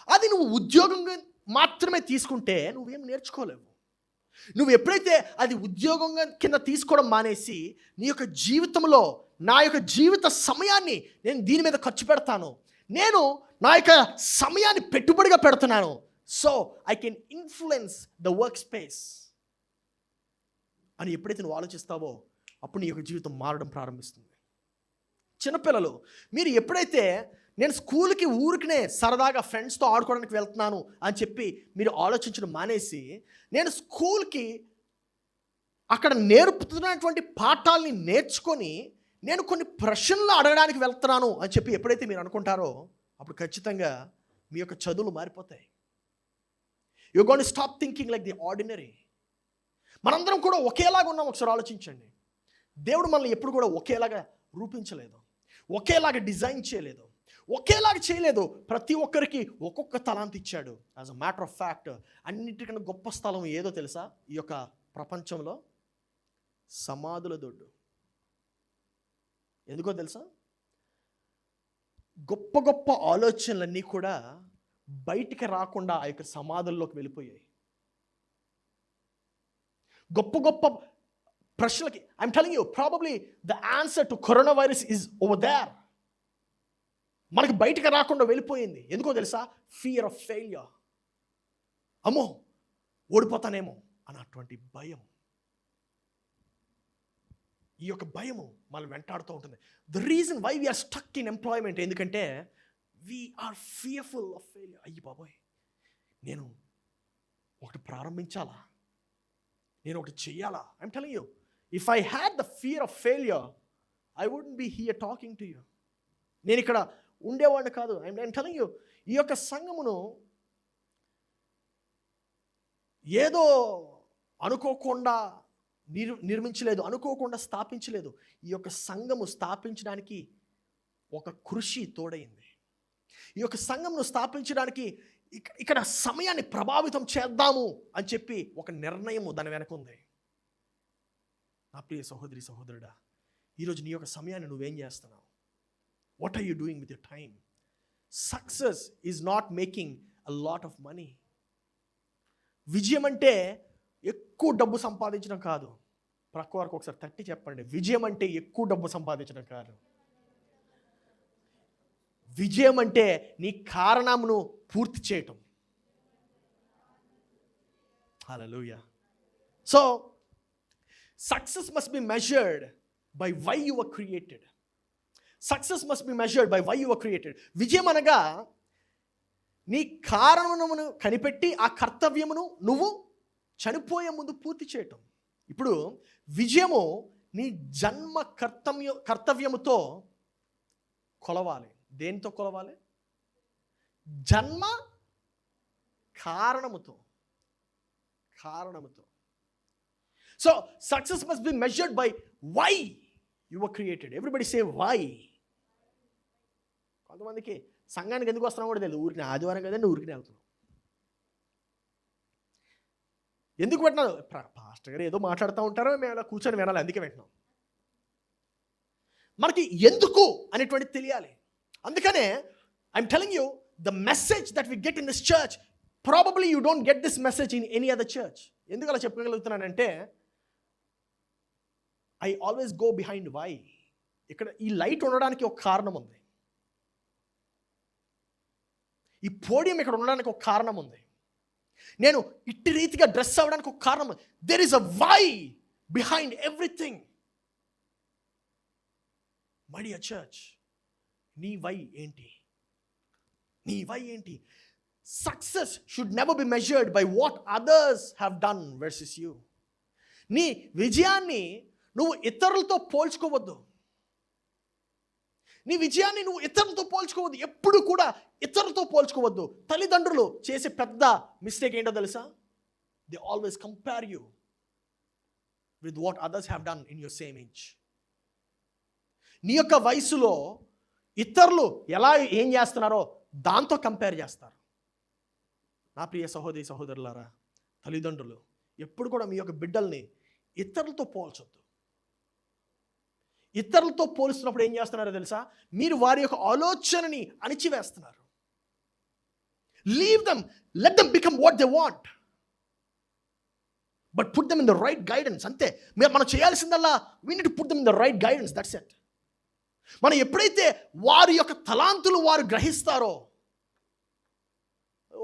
అది నువ్వు ఉద్యోగంగా మాత్రమే తీసుకుంటే నువ్వేం నేర్చుకోలేవు. నువ్వు ఎప్పుడైతే అది ఉద్యోగంగా కింద తీసుకోవడం మానేసి, నీ యొక్క జీవితంలో నా యొక్క జీవిత సమయాన్ని నేను దీని మీద ఖర్చు పెడతాను, నేను నా యొక్క సమయాన్ని పెట్టుబడిగా పెడుతున్నాను, so I can influence the work space అని ఎప్పుడైతే నువ్వు ఆలోచిస్తావో అప్పుడు నీ యొక్క జీవితం మారడం ప్రారంభిస్తుంది. చిన్నపిల్లలు, మీరు ఎప్పుడైతే నేను స్కూల్కి ఊరికినే సరదాగా ఫ్రెండ్స్తో ఆడుకోవడానికి వెళ్తున్నాను అని చెప్పి మీరు ఆలోచించడం మానేసి, నేను స్కూల్కి అక్కడ నేర్పుతున్నటువంటి పాఠాలని నేర్చుకొని నేను కొన్ని ప్రశ్నలు అడగడానికి వెళ్తున్నాను అని చెప్పి ఎప్పుడైతే మీరు అనుకుంటారో అప్పుడు ఖచ్చితంగా మీ యొక్క చదువులు మారిపోతాయి. You gonna stop thinking like the ordinary. మనందరం కూడా ఒకేలాగా ఉన్నాం. ఒకసారి ఆలోచించండి. దేవుడు మనల్ని ఎప్పుడు కూడా ఒకేలాగా రూపించలేదు, ఒకేలాగా డిజైన్ చేయలేదు, ఒకేలాగా చేయలేదు. ప్రతి ఒక్కరికి ఒక్కొక్క తలాంత్ ఇచ్చాడు. As a matter of fact, అన్నిటికన్నా గొప్ప స్థలం ఏదో తెలుసా? ఈ యొక్క ప్రపంచంలో సమాధుల దొడ్డు. ఎందుకో తెలుసా? గొప్ప గొప్ప ఆలోచనలన్నీ కూడా బయటికి రాకుండా ఆ యొక్క సమాధుల్లోకి వెళ్ళిపోయాయి. గొప్ప గొప్ప ప్రశ్నలకి, I'm telling you, probably the answer to corona virus is over there. మనకి బయటికి రాకుండా వెళ్ళిపోయింది. ఎందుకో తెలుసా? Fear of failure. అమ్మో ఓడిపోతానేమో అన్నటువంటి భయం. ఈ యొక్క భయము మనం వెంటాడుతూ ఉంటుంది. The reason why we're stuck in employment ఎందుకంటే వీఆర్ ఫియర్ఫుల్ ఆఫ్ ఫెయిల్యూర్. అయ్యి బాబోయ్, నేను ఒకటి ప్రారంభించాలా, నేను ఒకటి చెయ్యాలా. I'm telling you, if I had the fear of failure I wouldn't be here talking to you. నేను ఇక్కడ ఉండేవాడిని కాదు. ఐఎమ్ టెలింగ్ యూ, ఈ యొక్క సంఘమును ఏదో అనుకోకుండా నిర్మించలేదు, అనుకోకుండా స్థాపించలేదు. ఈ యొక్క సంఘము స్థాపించడానికి ఒక కృషి తోడైంది. ఈ యొక్క సంఘమును స్థాపించడానికి ఇక్కడ సమయాన్ని ప్రభావితం చేద్దాము అని చెప్పి ఒక నిర్ణయము దాని వెనక ఉంది. నా ప్రియ సహోదరి సహోదరుడా, ఈరోజు నీ యొక్క సమయాన్ని నువ్వేం చేస్తున్నావు? What are you doing with your time? Success is not making a lot of money. విజయం అంటే ఎక్కువ డబ్బు సంపాదించడం కాదు. ప్రక్క వరకు ఒకసారి తట్టి చెప్పండి, విజయం అంటే ఎక్కువ డబ్బు సంపాదించడం కాదు. విజయం అంటే నీ కారణమును పూర్తి చేయటం. Hallelujah. So success must be measured by why you were created. Success must be measured by why you were created. విజయం అనగా నీ కారణమును కనిపెట్టి ఆ కర్తవ్యమును నువ్వు చనిపోయే ముందు పూర్తి చేయటం. ఇప్పుడు విజయము నీ జన్మ కర్తవ్యముతో కొలవాలి. దేనితో కొలవాలి? జన్మ కారణముతో. So success must be measured by why you were created. Everybody say why. కొంతమందికి సంఘానికి ఎందుకు వస్తున్నాం కూడా తెలియదు. ఊరికి ఆదివారం కదండి ఊరికి వెళ్తున్నాం. ఎందుకు పెట్టినారు? పాస్టర్ గారు ఏదో మాట్లాడుతూ ఉంటారో మేము అలా కూర్చొని వినాలి, అందుకే వింటున్నాం. మనకి ఎందుకు అనేటువంటిది తెలియాలి. అందుకనే I'm telling you, the message that we get in this church, probably you don't get this message in any other church. ఎందుకు అలా చెప్పగలుగుతున్నానంటే I always go behind why. ఇక్కడ ఈ లైట్ ఉండడానికి ఒక కారణం ఉంది, ఈ పోడియం ఇక్కడ ఉండడానికి ఒక కారణం ఉంది, నేను ఇట్టి రీతిగా డ్రెస్ అవ్వడానికి ఒక కారణం. There is a why behind everything. My dear church, నీ వై ఏంటి? నీ వై ఏంటి? Success should never be measured by what others have done versus you. నీ విజయాన్ని నువ్వు ఇతరులతో పోల్చుకోవద్దు. నీ విజయాన్ని నువ్వు ఇతరులతో పోల్చుకోవద్దు. ఎప్పుడు కూడా ఇతరులతో పోల్చుకోవద్దు. తల్లిదండ్రులు చేసే పెద్ద మిస్టేక్ ఏంటో తెలుసా? They always compare you with what others have done in your same age. నీ యొక్క వయసులో ఇతరులు ఎలా ఏం చేస్తున్నారో దాంతో కంపేర్ చేస్తారు. నా ప్రియ సహోదరి సహోదరులారా, తల్లిదండ్రులు ఎప్పుడు కూడా మీ యొక్క బిడ్డల్ని ఇతరులతో పోల్చొద్దు. ఇతరులతో పోలుస్తున్నప్పుడు ఏం చేస్తున్నారో తెలుసా? మీరు వారి యొక్క ఆలోచనని అణిచివేస్తున్నారు. Leave them, let them become what they want, but put them in the right guidance. అంతే మనం చేయాల్సిందల్లా, we need to put them in the right guidance, that's it. మనం ఎప్పుడైతే వారి యొక్క తలాంతులు వారు గ్రహిస్తారో,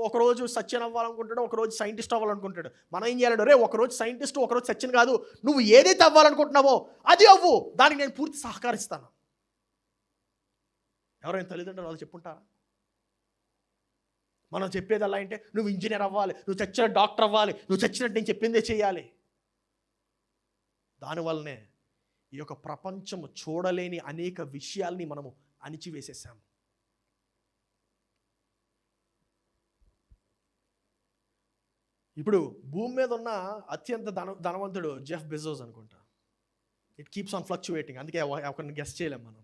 ఒకరోజు సచిన్ అవ్వాలనుకుంటాడు, ఒకరోజు సైంటిస్ట్ అవ్వాలనుకుంటాడు. మనం ఏం చేయాలంటే, రే ఒకరోజు సైంటిస్ట్ ఒకరోజు సచిన్ కాదు, నువ్వు ఏదైతే అవ్వాలనుకుంటున్నావో అది అవ్వు, దానికి నేను పూర్తి సహకరిస్తాను. ఎవరైనా తల్లిదండ్రులు వాళ్ళు చెప్పుంటారా? మనం చెప్పేది అలా అంటే, నువ్వు ఇంజనీర్ అవ్వాలి, నువ్వు చచ్చిన డాక్టర్ అవ్వాలి, నువ్వు చచ్చినట్టు నేను చెప్పిందే చేయాలి. దానివల్లనే ఈ యొక్క ప్రపంచము చూడలేని అనేక విషయాల్ని మనము అణిచివేసేసాము. ఇప్పుడు భూమి మీద ఉన్న అత్యంత ధనవంతుడు జెఫ్ బెజోస్ అనుకుంటా. ఇట్ కీప్స్ ఆన్ ఫ్లక్చువేటింగ్, అందుకే ఒకరిని గెస్ చేయలేం మనం.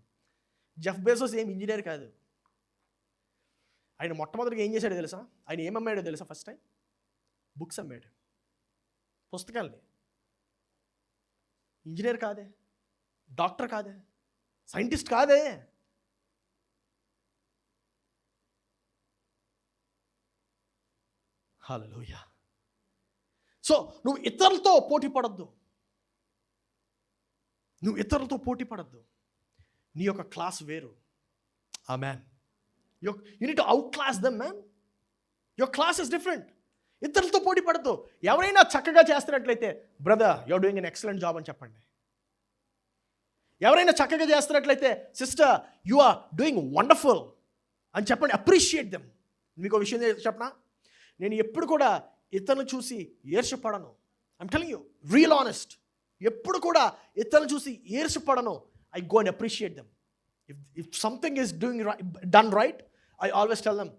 జెఫ్ బెజోస్ ఏం ఇంజనీర్ కాదు. ఆయన మొట్టమొదటిగా ఏం చేశాడో తెలుసా? ఆయన ఏమమ్మాడో తెలుసా? ఫస్ట్ టైం బుక్స్ అమ్మాడు, పుస్తకాల్ని. ఇంజనీర్ కాదే, డాక్టర్ కాదే, సైంటిస్ట్ కాదే. హల్లెలూయా. సో నువ్వు ఇతరులతో పోటీ పడద్దు. నువ్వు ఇతరులతో పోటీ పడద్దు. నీ యొక్క క్లాస్ వేరు. Amen. You need to outclass them, man. Your class is different. ఇతరులతో పోటీ పడద్దు. ఎవరైనా చక్కగా చేస్తున్నట్లయితే, brother you are doing an excellent job అని చెప్పండి. ఎవరైనా చక్కగా చేస్తున్నట్లయితే, sister you are doing wonderful అని చెప్పండి. Appreciate them. మీకు ఒక విషయం చెప్పనా? నేను ఎప్పుడు కూడా ఇతరులను చూసి ఈర్ష్యపడను. I'm telling you, real honest. ఎప్పుడు కూడా ఇతరులను చూసి ఈర్ష్యపడను. I go and appreciate them. If something is done right, I always tell them,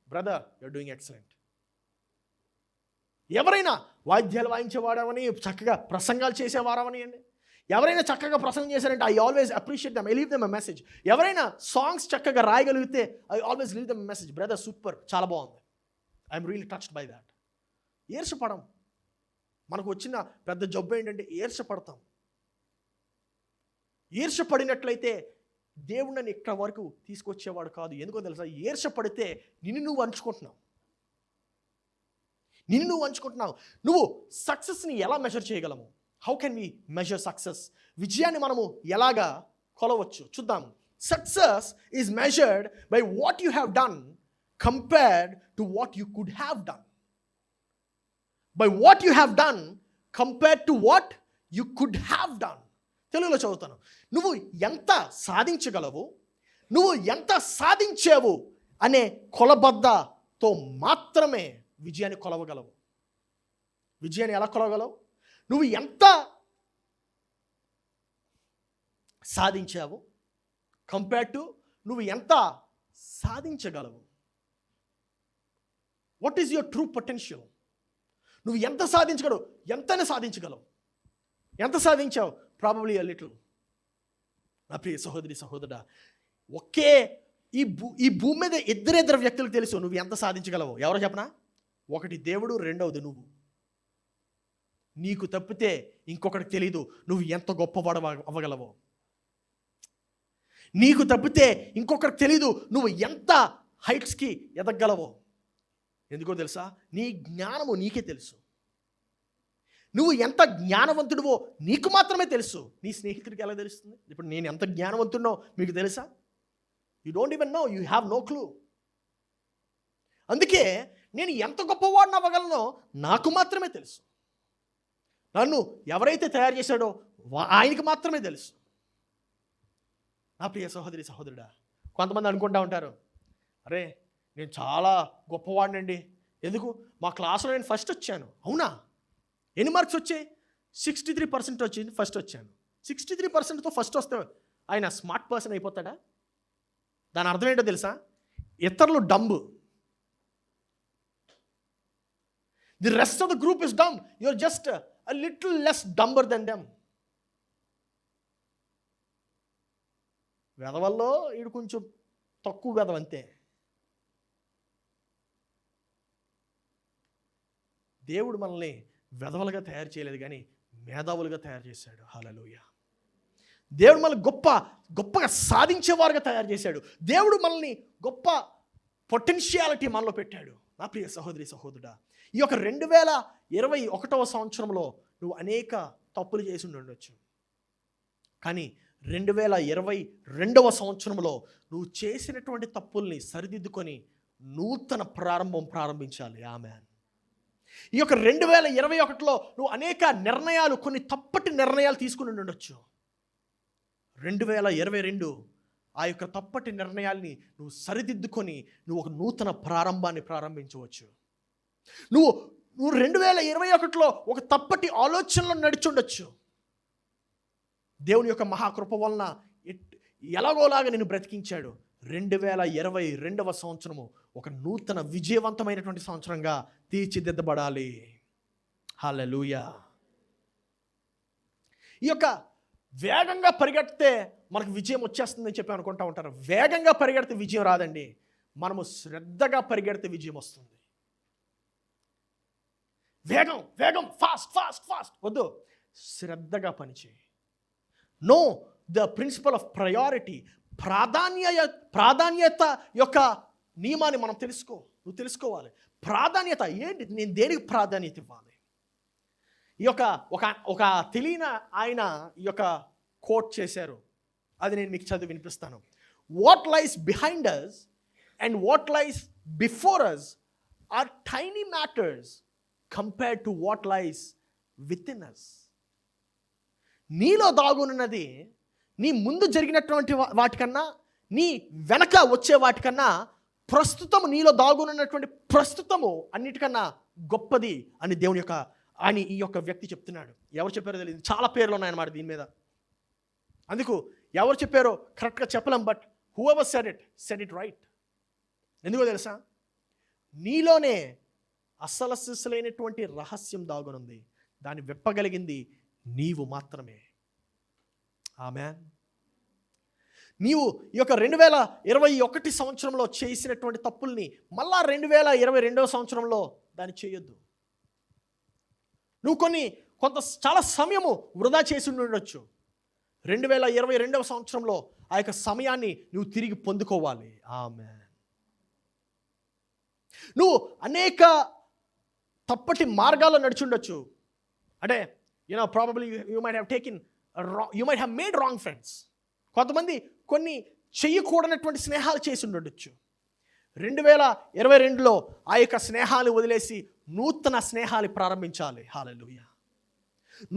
brother you are doing excellent. ఎవరైనా వాయిద్యాలు వాయించేవాడమని, చక్కగా ప్రసంగాలు చేసేవారమని అండి, ఎవరైనా చక్కగా ప్రసంగం చేశారంటే I always appreciate them. I leave them a message. ఎవరైనా సాంగ్స్ చక్కగా రాయగలిగితే I always leave them a message. Brother super, చాలా బాగుంది, I'm really touched by that. ఈర్ష్యపడం. మనకు వచ్చిన పెద్ద జబ్బు ఏంటంటే ఈర్ష్యపడతాం. ఈర్ష్యపడినట్లయితే దేవుడు నన్ను ఇక్కడ వరకు తీసుకొచ్చేవాడు కాదు. ఎందుకో తెలుసా? ఈర్ష్యపడితే నిన్ను నువ్వు అంచుకుంటున్నావు. నువ్వు సక్సెస్ని ఎలా మెజర్ చేయగలము? How can we measure success? విజయాన్ని మనము ఎలాగా కొలవచ్చు చూద్దాం. Success is measured by what you have done compared to what you could have done. By what you have done compared to what you could have done. తెలుగులో చదువుతాను. నువ్వు ఎంత సాధించగలవు, నువ్వు ఎంత సాధించావు అనే కొలబద్దతో మాత్రమే విజయాన్ని కొలవగలవు. విజయాన్ని ఎలా కొలవగలవు? నువ్వు ఎంత సాధించావు కంపేర్ టు నువ్వు ఎంత సాధించగలవు. What is your true potential? నువ్వు ఎంత సాధించగలవు? ఎంతనే సాధించగలవు. ఎంత సాధించావు? Probably a little. నా ప్రియ సహోదరి సహోదరుడా, ఒకే ఈ భూమి మీద ఇద్దరు వ్యక్తులకు తెలుసు నువ్వు ఎంత సాధించగలవు. ఎవరో చెప్పనా? ఒకటి దేవుడు, రెండవది నువ్వు. నీకు తప్పితే ఇంకొకటికి తెలీదు నువ్వు ఎంత గొప్పవాడు అవ్వగలవో. నీకు తప్పితే ఇంకొకరికి తెలీదు నువ్వు ఎంత హైట్స్కి ఎదగలవో. ఎందుకో తెలుసా? నీ జ్ఞానము నీకే తెలుసు. నువ్వు ఎంత జ్ఞానవంతుడివో నీకు మాత్రమే తెలుసు. నీ స్నేహితుడికి ఎలా తెలుస్తుంది? ఇప్పుడు నేను ఎంత జ్ఞానవంతుడినో మీకు తెలుసా? You don't even know, you have no clue. అందుకే నేను ఎంత గొప్పవాడిని అవ్వగలనో నాకు మాత్రమే తెలుసు. నన్ను ఎవరైతే తయారు చేశాడో ఆయనకి మాత్రమే తెలుసు. నా ప్రియ సహోదరి సహోదరుడా, కొంతమంది అనుకుంటా ఉంటారు, అరే నేను చాలా గొప్పవాడినండి, ఎందుకు మా క్లాసులో నేను ఫస్ట్ వచ్చాను. అవునా? ఎన్ని మార్క్స్ వచ్చాయి? 63% వచ్చింది, ఫస్ట్ వచ్చాను. 63%తో ఫస్ట్ వస్తే ఆయన స్మార్ట్ పర్సన్ అయిపోతాడా? దాని అర్థం ఏంటో తెలుసా? ఇతరులు dumb. The rest of the group is dumb. You are just a little less dumber than them. వెధవల్లో వీడు కొంచెం తక్కువ వెధవ అంతే. దేవుడు మనల్ని వెధవలుగా తయారు చేయలేదు కానీ మేధావులుగా తయారు చేశాడు. హల్లెలూయా. దేవుడు మనల్ని గొప్పగా సాధించేవారుగా తయారు చేశాడు. దేవుడు మనల్ని గొప్ప పొటెన్షియాలిటీ మనలో పెట్టాడు. నా ప్రియ సహోదరి సహోదరుడా, ఈ యొక్క 2021వ సంవత్సరంలో నువ్వు అనేక తప్పులు చేసి ఉండొచ్చు. కానీ 2022వ సంవత్సరంలో నువ్వు చేసినటువంటి తప్పుల్ని సరిదిద్దుకొని నూతన ప్రారంభించాలి. ఆమేన్. ఈ యొక్క 2021లో నువ్వు అనేక నిర్ణయాలు, కొన్ని తప్పటి నిర్ణయాలు తీసుకుని ఉండొచ్చు. 2022 ఆ యొక్క తప్పటి నిర్ణయాల్ని నువ్వు సరిదిద్దుకొని నువ్వు ఒక నూతన ప్రారంభాన్ని ప్రారంభించవచ్చు. నువ్వు 2021లో ఒక తప్పటి ఆలోచనలో నడిచుండొచ్చు. దేవుని యొక్క మహాకృప వలన ఎలాగోలాగా నేను బ్రతికించాడు. 2022వ సంవత్సరము ఒక నూతన విజయవంతమైనటువంటి సంవత్సరంగా తీర్చిదిద్దబడాలి. హల్లెలూయా. ఈ యొక్క వేగంగా పరిగెడితే మనకు విజయం వచ్చేస్తుందని చెప్పి అనుకుంటా ఉంటారు. వేగంగా పరిగెడితే విజయం రాదండి. మనము శ్రద్ధగా పరిగెడితే విజయం వస్తుంది. వేగం ఫాస్ట్ వద్దు, శ్రద్ధగా పనిచేయి. Know the principle of priority. ప్రాధాన్యత యొక్క నియమాన్ని మనం నువ్వు తెలుసుకోవాలి. ప్రాధాన్యత ఏంటి? నేను దేనికి ప్రాధాన్యత ఇవ్వాలి? ఈ యొక్క ఒక తెలియని ఆయన ఈ యొక్క కోట్ చేశారు. అది నేను మీకు చదివి వినిపిస్తాను. What lies behind us and what lies before us are tiny matters compared to what lies within us. నీలో దాగునున్నది నీ ముందు జరిగినటువంటి వాటికన్నా, నీ వెనక వచ్చే వాటికన్నా ప్రస్తుతం నీలో దాగునున్నటువంటి ప్రస్తుతము అన్నిటికన్నా గొప్పది అని దేవుని యొక్క అని ఈ యొక్క వ్యక్తి చెప్తున్నాడు. ఎవరు చెప్పారో తెలియదు. చాలా పేర్లు ఉన్నాయన్నమాట దీని మీద. అందుకు ఎవరు చెప్పారో కరెక్ట్గా చెప్పలేం. But whoever said it right. ఎందుకో తెలుసా? నీలోనే అసలైనటువంటి రహస్యం దాగునుంది. దాన్ని విప్పగలిగింది నీవు మాత్రమే. ఆమేన్. నీవు ఈ యొక్క 2021 సంవత్సరంలో చేసినటువంటి తప్పుల్ని మళ్ళా 2022వ సంవత్సరంలో దాన్ని చేయొద్దు. నువ్వు కొంత చాలా సమయము వృధా చేసి ఉండొచ్చు. 2022వ సంవత్సరంలో ఆ యొక్క సమయాన్ని నువ్వు తిరిగి పొందుకోవాలి. ఆమేన్. నువ్వు అనేక తప్పటి మార్గాల్లో నడిచుండొచ్చు. అంటే probably you might have made wrong friends. కొంతమంది కొన్ని చెయ్యకూడనటువంటి స్నేహాలు చేసి ఉండొచ్చు. 2022లో ఆ యొక్క స్నేహాలు వదిలేసి నూతన స్నేహాలు ప్రారంభించాలి. హల్లెలూయా.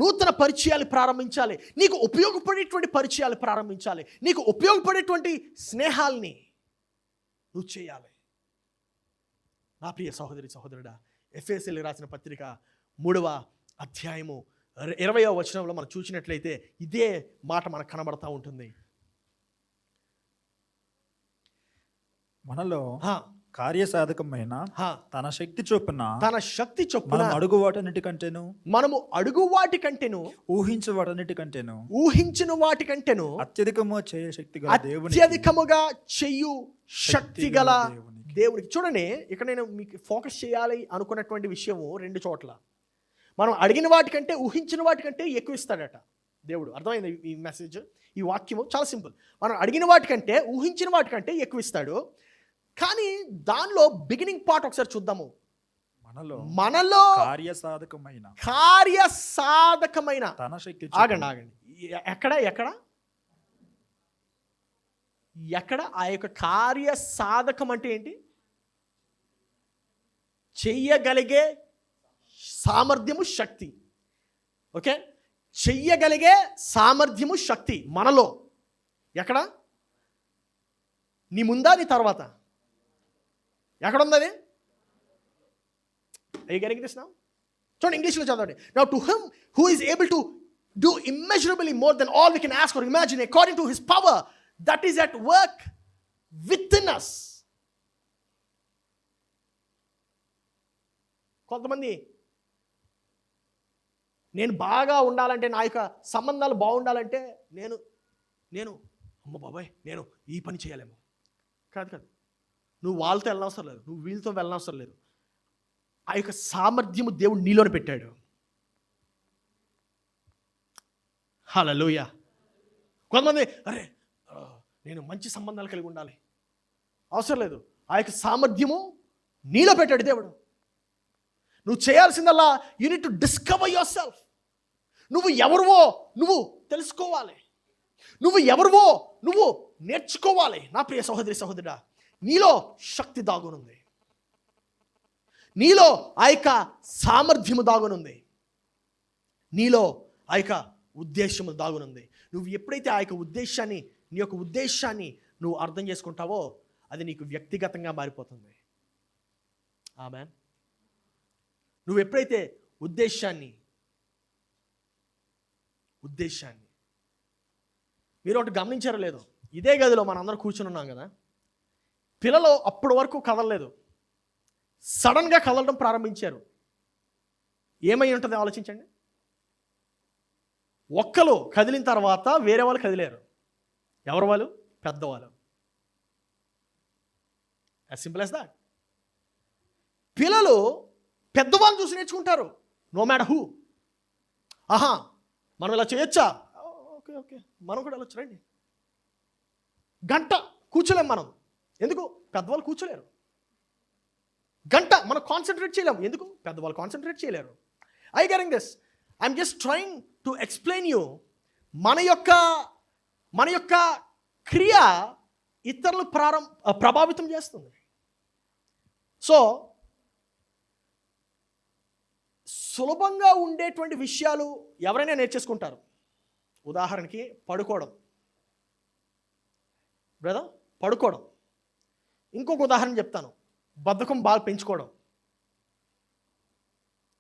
నూతన పరిచయాలు ప్రారంభించాలి. నీకు ఉపయోగపడేటువంటి పరిచయాలు ప్రారంభించాలి. నీకు ఉపయోగపడేటువంటి స్నేహాల్ని నువ్వు చేయాలి. నా ప్రియ సహోదరి సహోదరుడా, ఎఫెసీయులకు రాసిన పత్రిక 3వ అధ్యాయము 20వ వచనంలో మనం చూసినట్లయితే ఇదే మాట మనకు కనబడతా ఉంటుంది. మనలో కార్యసాధకమైన తన శక్తి చొప్పున మనము అడుగు వాటికంటేను ఊహించిన వాటికంటేను అత్యధికముగా చేయు శక్తి గల దేవుడికి. చూడండి, ఇక్కడ నేను మీకు ఫోకస్ చేయాలి అనుకున్నటువంటి విషయము 2 చోట్ల. మనం అడిగిన వాటికంటే ఊహించిన వాటికంటే ఎక్కువ ఇస్తాడట దేవుడు. అర్థమైంది ఈ మెసేజ్? ఈ వాక్యము చాలా సింపుల్. మనం అడిగిన వాటికంటే ఊహించిన వాటికంటే ఎక్కువ ఇస్తాడు. కానీ దానిలో బిగినింగ్ పార్ట్ ఒకసారి చూద్దాము. మనలో కార్యసాధకమైన తన శక్తి. ఆగండి. ఎక్కడ ఆ యొక్క కార్యసాధకం అంటే ఏంటి? చెయ్యగలిగే సామర్థ్యము, శక్తి. ఓకే, చెయ్యగలిగే సామర్థ్యము, శక్తి మనలో. ఎక్కడ? నీ ముందా నీ తర్వాత? ఎక్కడుంది అది? చూడండి, ఇంగ్లీష్లో చదవండి. Now to him who is able to do immeasurably more than all we can ask or imagine according to his power that is at work within us. కొంతమంది నేను బాగా ఉండాలంటే, నా యొక్క సంబంధాలు బాగుండాలంటే నేను అమ్మ బాబాయ్ నేను ఈ పని చేయాలేమో. కాదు, నువ్వు వాళ్ళతో వెళ్ళనవసరం లేదు, నువ్వు వీళ్ళతో వెళ్ళనవసరం లేదు. ఆ యొక్క సామర్థ్యము దేవుడు నీలోనే పెట్టాడు. హల్లెలూయా. కొంతమంది అరే నేను మంచి సంబంధాలు కలిగి ఉండాలి, అవసరం లేదు. ఆ యొక్క సామర్థ్యము నీలో పెట్టాడు దేవుడు. నువ్వు చేయాల్సిందల్లా you need to discover your self. నువ్వు ఎవరివో నువ్వు తెలుసుకోవాలి, నువ్వు ఎవరివో నువ్వు నేర్చుకోవాలి. నా ప్రియ సహోదరి సహోదరుడా, నీలో శక్తి దాగునుంది, నీలో ఆ యొక్క సామర్థ్యము దాగునుంది, నీలో ఆ యొక్క ఉద్దేశము దాగునుంది. నువ్వు ఎప్పుడైతే ఆ యొక్క ఉద్దేశాన్ని, నీ యొక్క ఉద్దేశాన్ని నువ్వు అర్థం చేసుకుంటావో అది నీకు వ్యక్తిగతంగా మారిపోతుంది. ఆమేన్. నువ్వు ఎప్పుడైతే ఉద్దేశాన్ని మీరు ఒకటి గమనించారో లేదో, ఇదే గదిలో మనందరం కూర్చుని ఉన్నాం కదా, పిల్లలు అప్పటి వరకు కదలలేదు, సడన్గా కదలడం ప్రారంభించారు. ఏమై ఉంటుంది ఆలోచించండి. ఒక్కరు కదిలిన తర్వాత వేరే వాళ్ళు కదిలేరు. ఎవరు వాళ్ళు? పెద్దవాళ్ళు. As simple as that. పిల్లలు పెద్దవాళ్ళు చూసి నేర్చుకుంటారు, నో మ్యాటర్ హూ. ఆహా మనం ఇలా చేయొచ్చా, ఓకే ఓకే మనం కూడా వెళ్ళొచ్చు రండి. గంట కూర్చోలేం మనం, ఎందుకు? పెద్దవాళ్ళు కూర్చోలేరు. గంట మనం కాన్సన్ట్రేట్ చేయలేము, ఎందుకు? పెద్దవాళ్ళు కాన్సన్ట్రేట్ చేయలేరు. I getting this? I'm just trying to explain you. మన యొక్క క్రియ ఇతరులు ప్రభావితం చేస్తుంది. సో సులభంగా ఉండేటువంటి విషయాలు ఎవరైనా నేర్చేసుకుంటారు. ఉదాహరణకి పడుకోవడం, బ్రదర్, పడుకోవడం. ఇంకొక ఉదాహరణ చెప్తాను, బద్ధకం బాగా పెంచుకోవడం.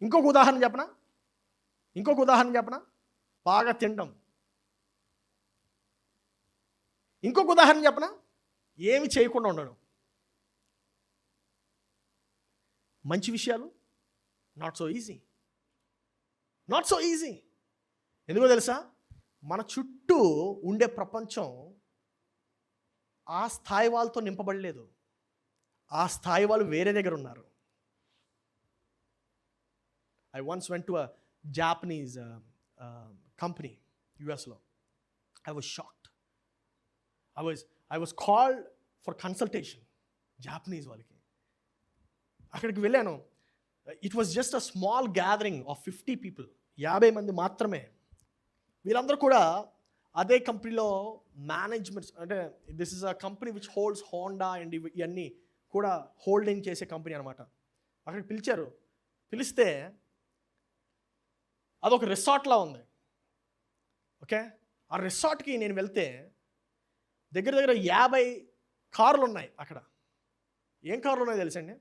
ఇంకొక ఉదాహరణ చెప్పనా, బాగా తినడం. ఇంకొక ఉదాహరణ చెప్పనా, ఏమి చేయకుండా ఉండడం. మంచి విషయాలు నాట్ సో ఈజీ. ఎందుకో తెలుసా? మన చుట్టూ ఉండే ప్రపంచం ఆ స్థాయి వాళ్ళతో నింపబడలేదు. ఆ స్థాయి వాళ్ళు వేరే దగ్గర ఉన్నారు. I once went to a Japanese company యుఎస్లో. I was shocked. I was called for consultation. Japanese వాళ్ళకి అక్కడికి వెళ్ళాను. It was just a small gathering of 50 people, 50 మంది మాత్రమే. వీళ్ళందరూ కూడా అదే కంపెనీలో మేనేజ్మెంట్, అంటే this is a company which holds Honda and ఇవన్నీ కూడా హోల్డింగ్ చేసే కంపెనీ అనమాట. అక్కడికి పిలిచారు. పిలిస్తే అదొక రిసార్ట్లా ఉంది. ఓకే, ఆ రిసార్ట్కి నేను వెళ్తే దగ్గర 50 కార్లు ఉన్నాయి అక్కడ. ఏం కార్లు ఉన్నాయో తెలుసండి?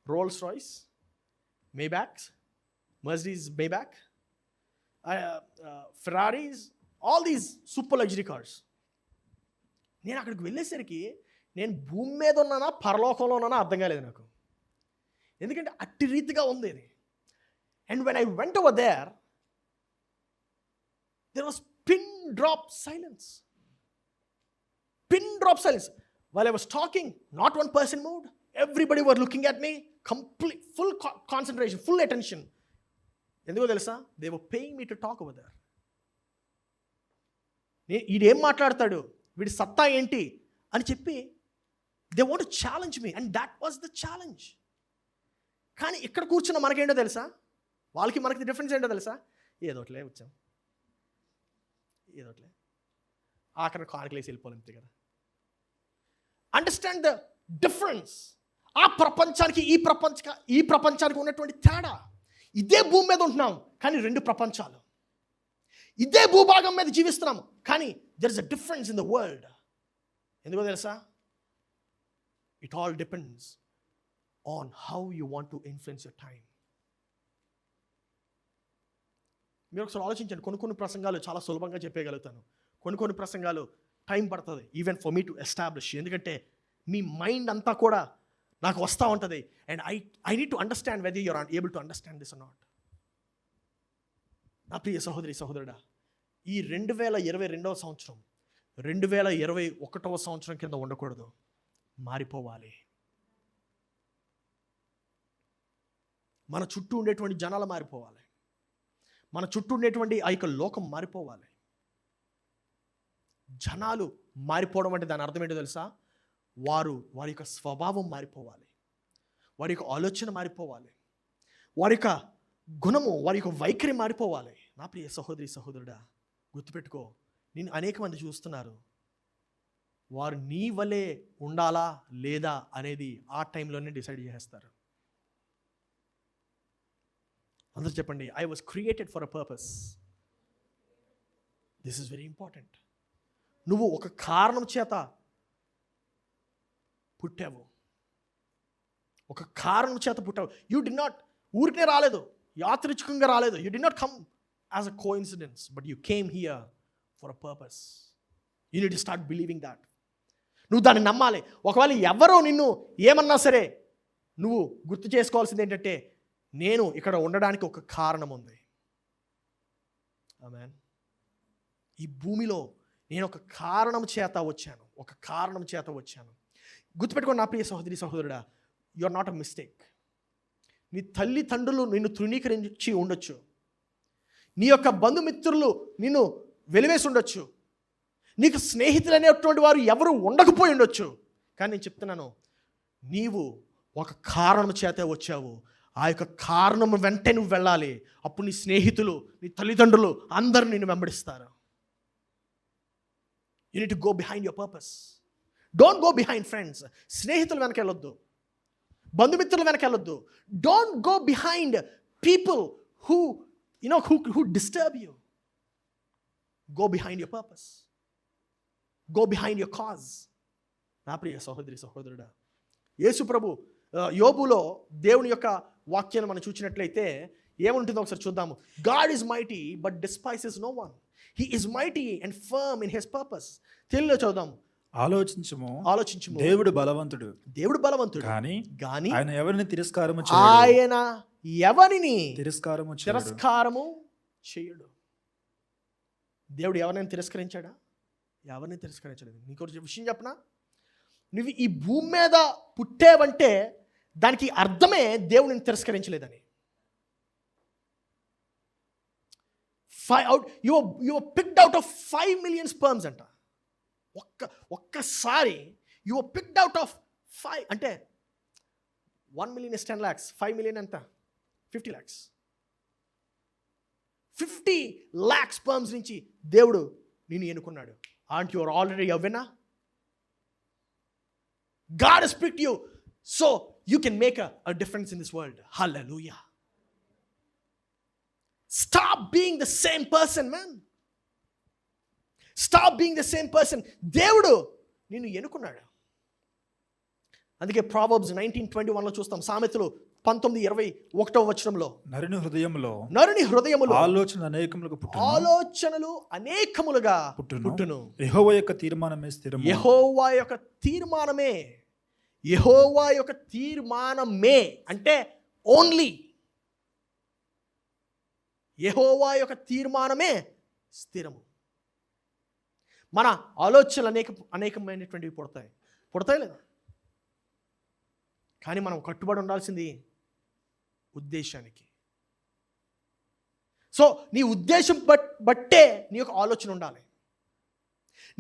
Rolls Royce, Maybachs, Mercedes Maybach, Ferraris, all these super luxury cars. నేను అక్కడికి వెళ్ళేసరికి నేను భూమి మీద ఉన్నానా పరలోకంలో ఉన్నానా అర్థం కాలేదు నాకు. ఎందుకంటే అట్టి రీతిగా ఉంది ఇది. And when I went over there was pin drop silence. While I was talking, not one person moved. Everybody were looking at me, complete, full concentration, full attention. ఎందుకో తెలుసా? They were paying me to talk over there. వీడేం మాట్లాడతాడు, వీడి సత్తా ఏంటి అని చెప్పి they want to challenge me, and that was the challenge. కానీ ఇక్కడ కూర్చున్న మనకేంటో తెలుసా? వాళ్ళకి మనకి డిఫరెన్స్ ఏంటో తెలుసా? ఏదోట్లే వచ్చాం, ఏదోట్లే ఆఖరి కానుకలేసి వెళ్ళిపోలేం అంతే కదా. Understand the difference. ఆ ప్రపంచానికి ఈ ప్రపంచానికి ఉన్నటువంటి తేడా. ఇదే భూమి మీద ఉంటున్నాం కానీ 2 ప్రపంచాలు. ఇదే భూభాగం మీద జీవిస్తున్నాము కానీ there is a difference in the world. ఎందుకో తెలుసా? It all depends on how you want to influence your time. మీరు ఒకసారి ఆలోచించండి. కొన్ని ప్రసంగాలు చాలా సులభంగా చెప్పేయగలుగుతాను, కొన్ని ప్రసంగాలు టైం పడుతుంది even for me to establish. ఎందుకంటే మీ మైండ్ అంతా కూడా నాకు వస్తూ ఉంటుంది. And I need to understand whether you're able to understand this or not. నా ప్రియ సహోదరి సహోదరుడా, ఈ 2022వ సంవత్సరం 2021వ సంవత్సరం కింద ఉండకూడదు, మారిపోవాలి. మన చుట్టూ ఉండేటువంటి జనాలు మారిపోవాలి. మన చుట్టూ ఉండేటువంటి ఆ యొక్క లోకం మారిపోవాలి. జనాలు మారిపోవడం అంటే దాని అర్థం ఏంటో తెలుసా? వారి యొక్క స్వభావం మారిపోవాలి, వారి యొక్క ఆలోచన మారిపోవాలి, వారి యొక్క గుణము, వారి యొక్క వైఖరి మారిపోవాలి. నా ప్రియ సహోదరి సహోదరుడా, గుర్తుపెట్టుకో, నేను అనేక మంది చూస్తున్నారు, వారు నీ వలే ఉండాలా లేదా అనేది ఆ టైంలోనే డిసైడ్ చేస్తారు. అందరూ చెప్పండి, I was created for a purpose. This is very important. నువ్వు ఒక కారణం చేత పుట్టావు, ఒక కారణం చేత పుట్టావు. యూ డి నాట్ ఊరికే రాలేదు, యాదృచ్ఛికంగా రాలేదు. You did not come as a coincidence, but you came here for a purpose. You need to start believing that. నువ్వు దాన్ని నమ్మాలి. ఒకవేళ ఎవరో నిన్ను ఏమన్నా సరే, నువ్వు గుర్తు చేసుకోవాల్సింది ఏంటంటే, నేను ఇక్కడ ఉండడానికి ఒక కారణం ఉంది. ఆమేన్. ఈ భూమిలో నేను ఒక కారణం చేత వచ్చాను, ఒక కారణం చేత వచ్చాను. గుర్తుపెట్టుకోండి నా ప్రియ సహోదరి సహోదరుడా, you are not a mistake. నీ తల్లిదండ్రులు నిన్ను తృణీకరించి ఉండొచ్చు, నీ యొక్క బంధుమిత్రులు నిన్ను వెలివేసి ఉండొచ్చు, నీకు స్నేహితులు అనేటువంటి వారు ఎవరు ఉండకపోయి ఉండొచ్చు. కానీ నేను చెప్తున్నాను, నీవు ఒక కారణం చేతే వచ్చావు. ఆ యొక్క కారణం వెంటే నువ్వు వెళ్ళాలి. అప్పుడు నీ స్నేహితులు, నీ తల్లిదండ్రులు అందరూ నిన్ను వెంబడిస్తారు. You need to go behind your purpose. Don't go behind friends. స్నేహితులు వెనక వెళ్ళొద్దు, బంధుమిత్రులు వెనక వెళ్ళొద్దు. Don't go behind people who disturb you. Go behind your purpose. Go behind your cause. నా ప్రియ సహోదరి సహోదరుడా, యేసు ప్రభు యోబులో దేవుని యొక్క వాక్యాన్ని మనం చూసినట్లయితే ఏముంటుందో ఒకసారి చూద్దాము. God is mighty but despises no one. He is mighty and firm in his purpose. తెలుగులో చూద్దాం. ఆలోచించుము, దేవుడు బలవంతుడు, దేవుడు బలవంతుడు కానీ ఆయన ఎవరిని తిరస్కారము చేయడు. దేవుడు ఎవరినైనా తిరస్కరించాడా? ఎవరిని తిరస్కరించలేదు. నీకు ఒక విషయం చెప్పనా, నువ్వు ఈ భూమి మీద పుట్టేవంటే దానికి అర్థమే దేవుడిని తిరస్కరించలేదని. You were picked out of 5 million sperms అంట. ఒక్కసారి you were picked out of 5 అంటే 1 million is 10 lakhs, 5 million ఎంత 50 lakhs. 50 lakh sperms నుంచి దేవుడు నిన్ను ఎన్నుకున్నాడు. Aren't you already a winner? God has picked you so you can make a difference in this world. Hallelujah. Stop being the same person, man. Stop being the same person. దేవుడు నిన్ను ఎన్నుకున్నాడు. అందుకే Proverbs 19:21 చూస్తాం. సామెతలు 19:21 వచనంలో, నరుని హృదయములో ఆలోచనలు అనేకములుగా పుట్టును. యెహోవా యొక్క తీర్మానమే స్థిరము. యెహోవా యొక్క తీర్మానమే అంటే ఓన్లీ యెహోవా యొక్క తీర్మానమే స్థిరము. మన ఆలోచనలు అనేకమైనటువంటివి పుడతాయి లేదా? కానీ మనం కట్టుబడి ఉండాల్సింది ఉద్దేశానికి. సో నీ ఉద్దేశం బట్టే నీ యొక్క ఆలోచన ఉండాలి.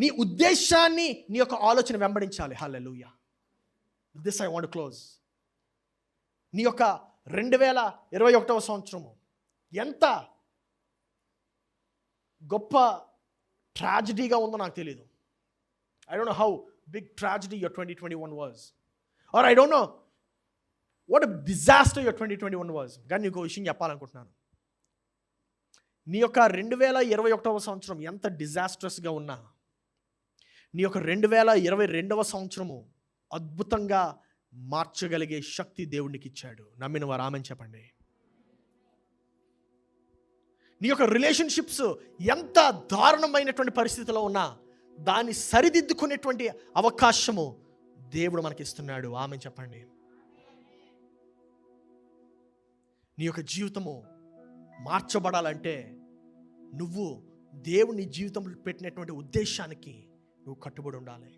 నీ ఉద్దేశాన్ని నీ యొక్క ఆలోచన వెంబడించాలి. Hallelujah. This I want to close. నీ యొక్క 2021వ సంవత్సరము ఎంత గొప్ప ట్రాజడీగా ఉందో నాకు తెలియదు. I don't know how big tragedy your 2021 was. Or I don't know what a disaster your 2021 was. కానీ నీకు విషయం చెప్పాలనుకుంటున్నాను. నీ యొక్క 2021వ సంవత్సరం ఎంత డిజాస్ట్రస్గా ఉన్నా, నీ యొక్క 2022వ సంవత్సరము అద్భుతంగా మార్చగలిగే శక్తి దేవునికి ఇచ్చాడు. నమ్మిన వారు ఆమేన్ చెప్పండి. నీ యొక్క రిలేషన్షిప్స్ ఎంత దారుణమైనటువంటి పరిస్థితిలో ఉన్నా దాన్ని సరిదిద్దుకునేటువంటి అవకాశము దేవుడు మనకిస్తున్నాడు. ఆమె చెప్పండి. నీ యొక్క జీవితము మార్చబడాలంటే నువ్వు దేవుని జీవితంలో పెట్టినటువంటి ఉద్దేశానికి నువ్వు కట్టుబడి ఉండాలి.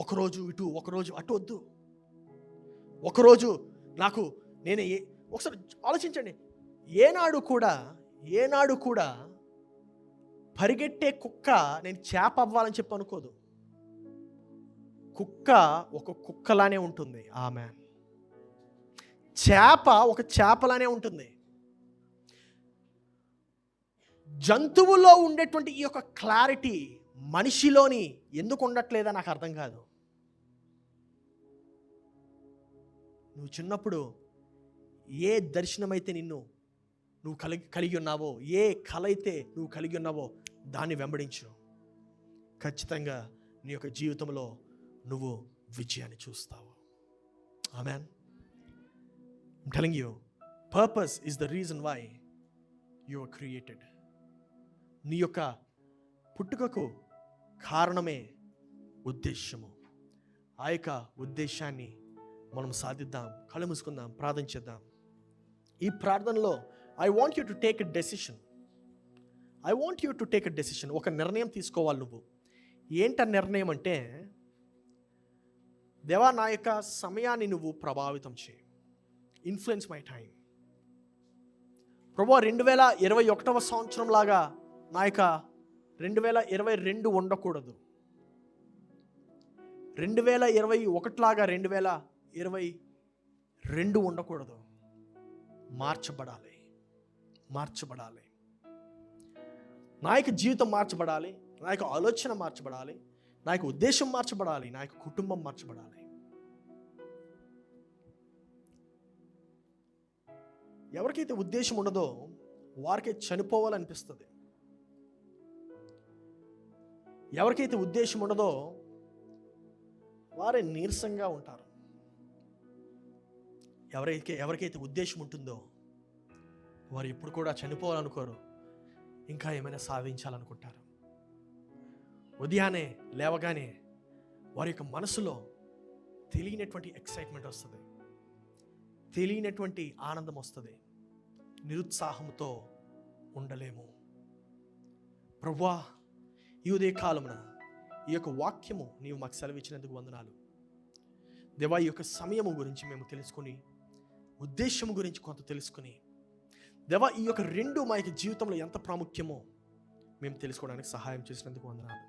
ఒకరోజు ఇటు, ఒకరోజు అటు వద్దు. ఒకరోజు ఒకసారి ఆలోచించండి. ఏనాడు కూడా పరిగెట్టే కుక్క నేను చేప అవ్వాలని చెప్పి అనుకోదు. కుక్క ఒక కుక్కలానే ఉంటుంది. ఆమేన్. చేప ఒక చేపలానే ఉంటుంది. జంతువులో ఉండేటువంటి ఈ యొక్క క్లారిటీ మనిషిలోని ఎందుకు ఉండట్లేదా నాకు అర్థం కాదు. నువ్వు చిన్నప్పుడు ఏ దర్శనమైతే నువ్వు కలిగి ఉన్నావో, ఏ కళ అయితే నువ్వు కలిగి ఉన్నావో దాన్ని వెంబడించు. ఖచ్చితంగా నీ యొక్క జీవితంలో నువ్వు విజయాన్ని చూస్తావు. ఆమేన్. I'm telling you, purpose is the reason why you were created. నీ యొక్క పుట్టుకకు కారణమే ఉద్దేశము. ఆ యొక్క ఉద్దేశాన్ని మనం సాధిద్దాం. కళ్ళు మూసుకుందాం, ప్రార్థన చేద్దాం. ఈ ప్రార్థనలో I want you to take a decision. ఒక నిర్ణయం తీసుకోవాలి నువ్వు. ఏంట నిర్ణయం అంటే, దేవా నా యొక్క సమయాన్ని నువ్వు ప్రభావితం చేయి. Influence my time. ప్రభువా 2021వ సంవత్సరం లాగా నా యొక్క 2022 ఉండకూడదు. 2021 లాగా 2022 ఉండకూడదు. మార్చబడాలి. నా యొక్క జీవితం మార్చబడాలి. నా యొక్క ఆలోచన మార్చబడాలి. నా యొక్క ఉద్దేశం మార్చబడాలి. నా యొక్క కుటుంబం మార్చబడాలి. ఎవరికైతే ఉద్దేశం ఉండదో వారికే చనిపోవాలనిపిస్తుంది. ఎవరికైతే ఉద్దేశం ఉండదో వారే నీరసంగా ఉంటారు. ఎవరికైతే ఉద్దేశం ఉంటుందో వారు ఎప్పుడు కూడా చనిపోవాలనుకోరు, ఇంకా ఏమైనా సాధించాలనుకుంటారు. ఉదయాన్నే లేవగానే వారి యొక్క మనసులో తెలియనటువంటి ఎక్సైట్మెంట్ వస్తుంది, తెలియనటువంటి ఆనందం వస్తుంది. నిరుత్సాహంతో ఉండలేము. ప్రభువా, ఈ ఉదయకాలమున ఈ యొక్క వాక్యము నీవు మాకు సెలవిచ్చినందుకు వందనాలు. దేవా, ఈ యొక్క సమయము గురించి మేము తెలుసుకుని, ఉద్దేశము గురించి కొంత తెలుసుకుని, దేవా ఈ యొక్క రెండు మా యొక్క జీవితంలో ఎంత ప్రాముఖ్యమో మేము తెలుసుకోవడానికి సహాయం చేసినందుకు వందనాలు.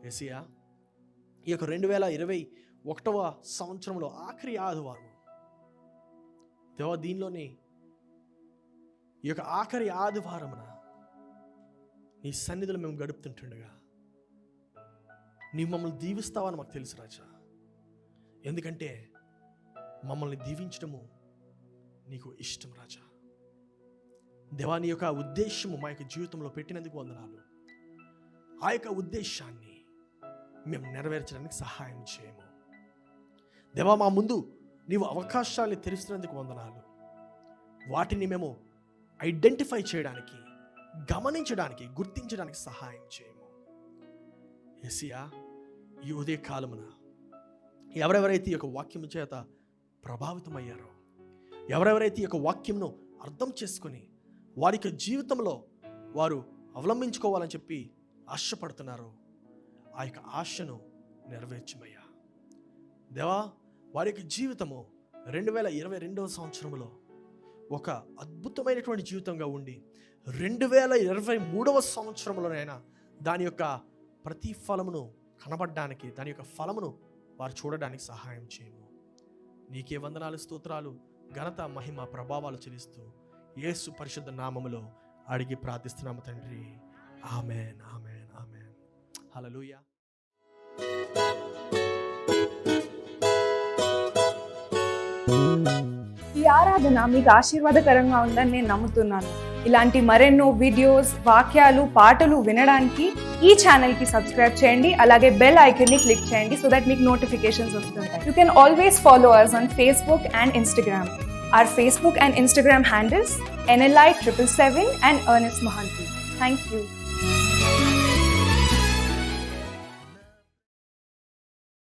యేసయ్యా, ఈ యొక్క 2021వ సంవత్సరంలో ఆఖరి ఆదివారం దేవా, దీనిలోని ఈ యొక్క ఆఖరి ఆదివారమున నీ సన్నిధిలో మేము గడుపుతుంటుండగా నీవు మమ్మల్ని దీవిస్తావని మాకు తెలుసు రాజా. ఎందుకంటే మమ్మల్ని దీవించడము నీకు ఇష్టం రాజా. దేవా, నీ యొక్క ఉద్దేశము మా యొక్క జీవితంలో పెట్టినందుకు వందనాలు. ఆ యొక్క ఉద్దేశాన్ని మేము నెరవేర్చడానికి సహాయం చేయము. దేవా, మా ముందు నీవు అవకాశాన్ని తెరుస్తున్నందుకు వందనాలు. వాటిని మేము ఐడెంటిఫై చేయడానికి, గమనించడానికి, గుర్తించడానికి సహాయం చేయము. యేసయ్యా, ఈ ఉదయ కాలమున ఎవరెవరైతే ఈ యొక్క వాక్యం చేత ప్రభావితమయ్యారో, ఎవరెవరైతే ఈ యొక్క వాక్యంను అర్థం చేసుకొని వారి యొక్క జీవితంలో వారు అవలంబించుకోవాలని చెప్పి ఆశపడుతున్నారో ఆ యొక్క ఆశను నెరవేర్చమయ్యా. దేవా, వారి యొక్క జీవితము 2022వ సంవత్సరంలో ఒక అద్భుతమైనటువంటి జీవితంగా ఉండి 2023వ సంవత్సరంలోనైనా దాని యొక్క ప్రతిఫలమును కనబడడానికి, దాని యొక్క ఫలమును వారు చూడడానికి సహాయం చేయము. నీకే వందనాలు, స్తోత్రాలు, ఘనత, మహిమ, ప్రభావాలు చెల్లిస్తూ యేసు పరిశుద్ధ నామములో అడిగి ప్రార్థిస్తున్నాము తండ్రి. ఆమేన్, ఆమేన్, ఆమేన్. హల్లెలూయా. ఈ ఆరాధన మీకు ఆశీర్వాదకరంగా ఉందని నేను నమ్ముతున్నాను. ఇలాంటి మరెన్నో వీడియోస్, వాక్యాలు, పాటలు వినడానికి ఈ ఛానల్కి సబ్స్క్రైబ్ చేయండి. అలాగే బెల్ ఐకాన్ని క్లిక్ చేయండి సో దట్ మీకు నోటిఫికేషన్స్ వస్తుంటాయి. You can always follow us on Facebook and Instagram. Our Facebook and Instagram handles NLI 777 and Ernest Mohanty. Thank you.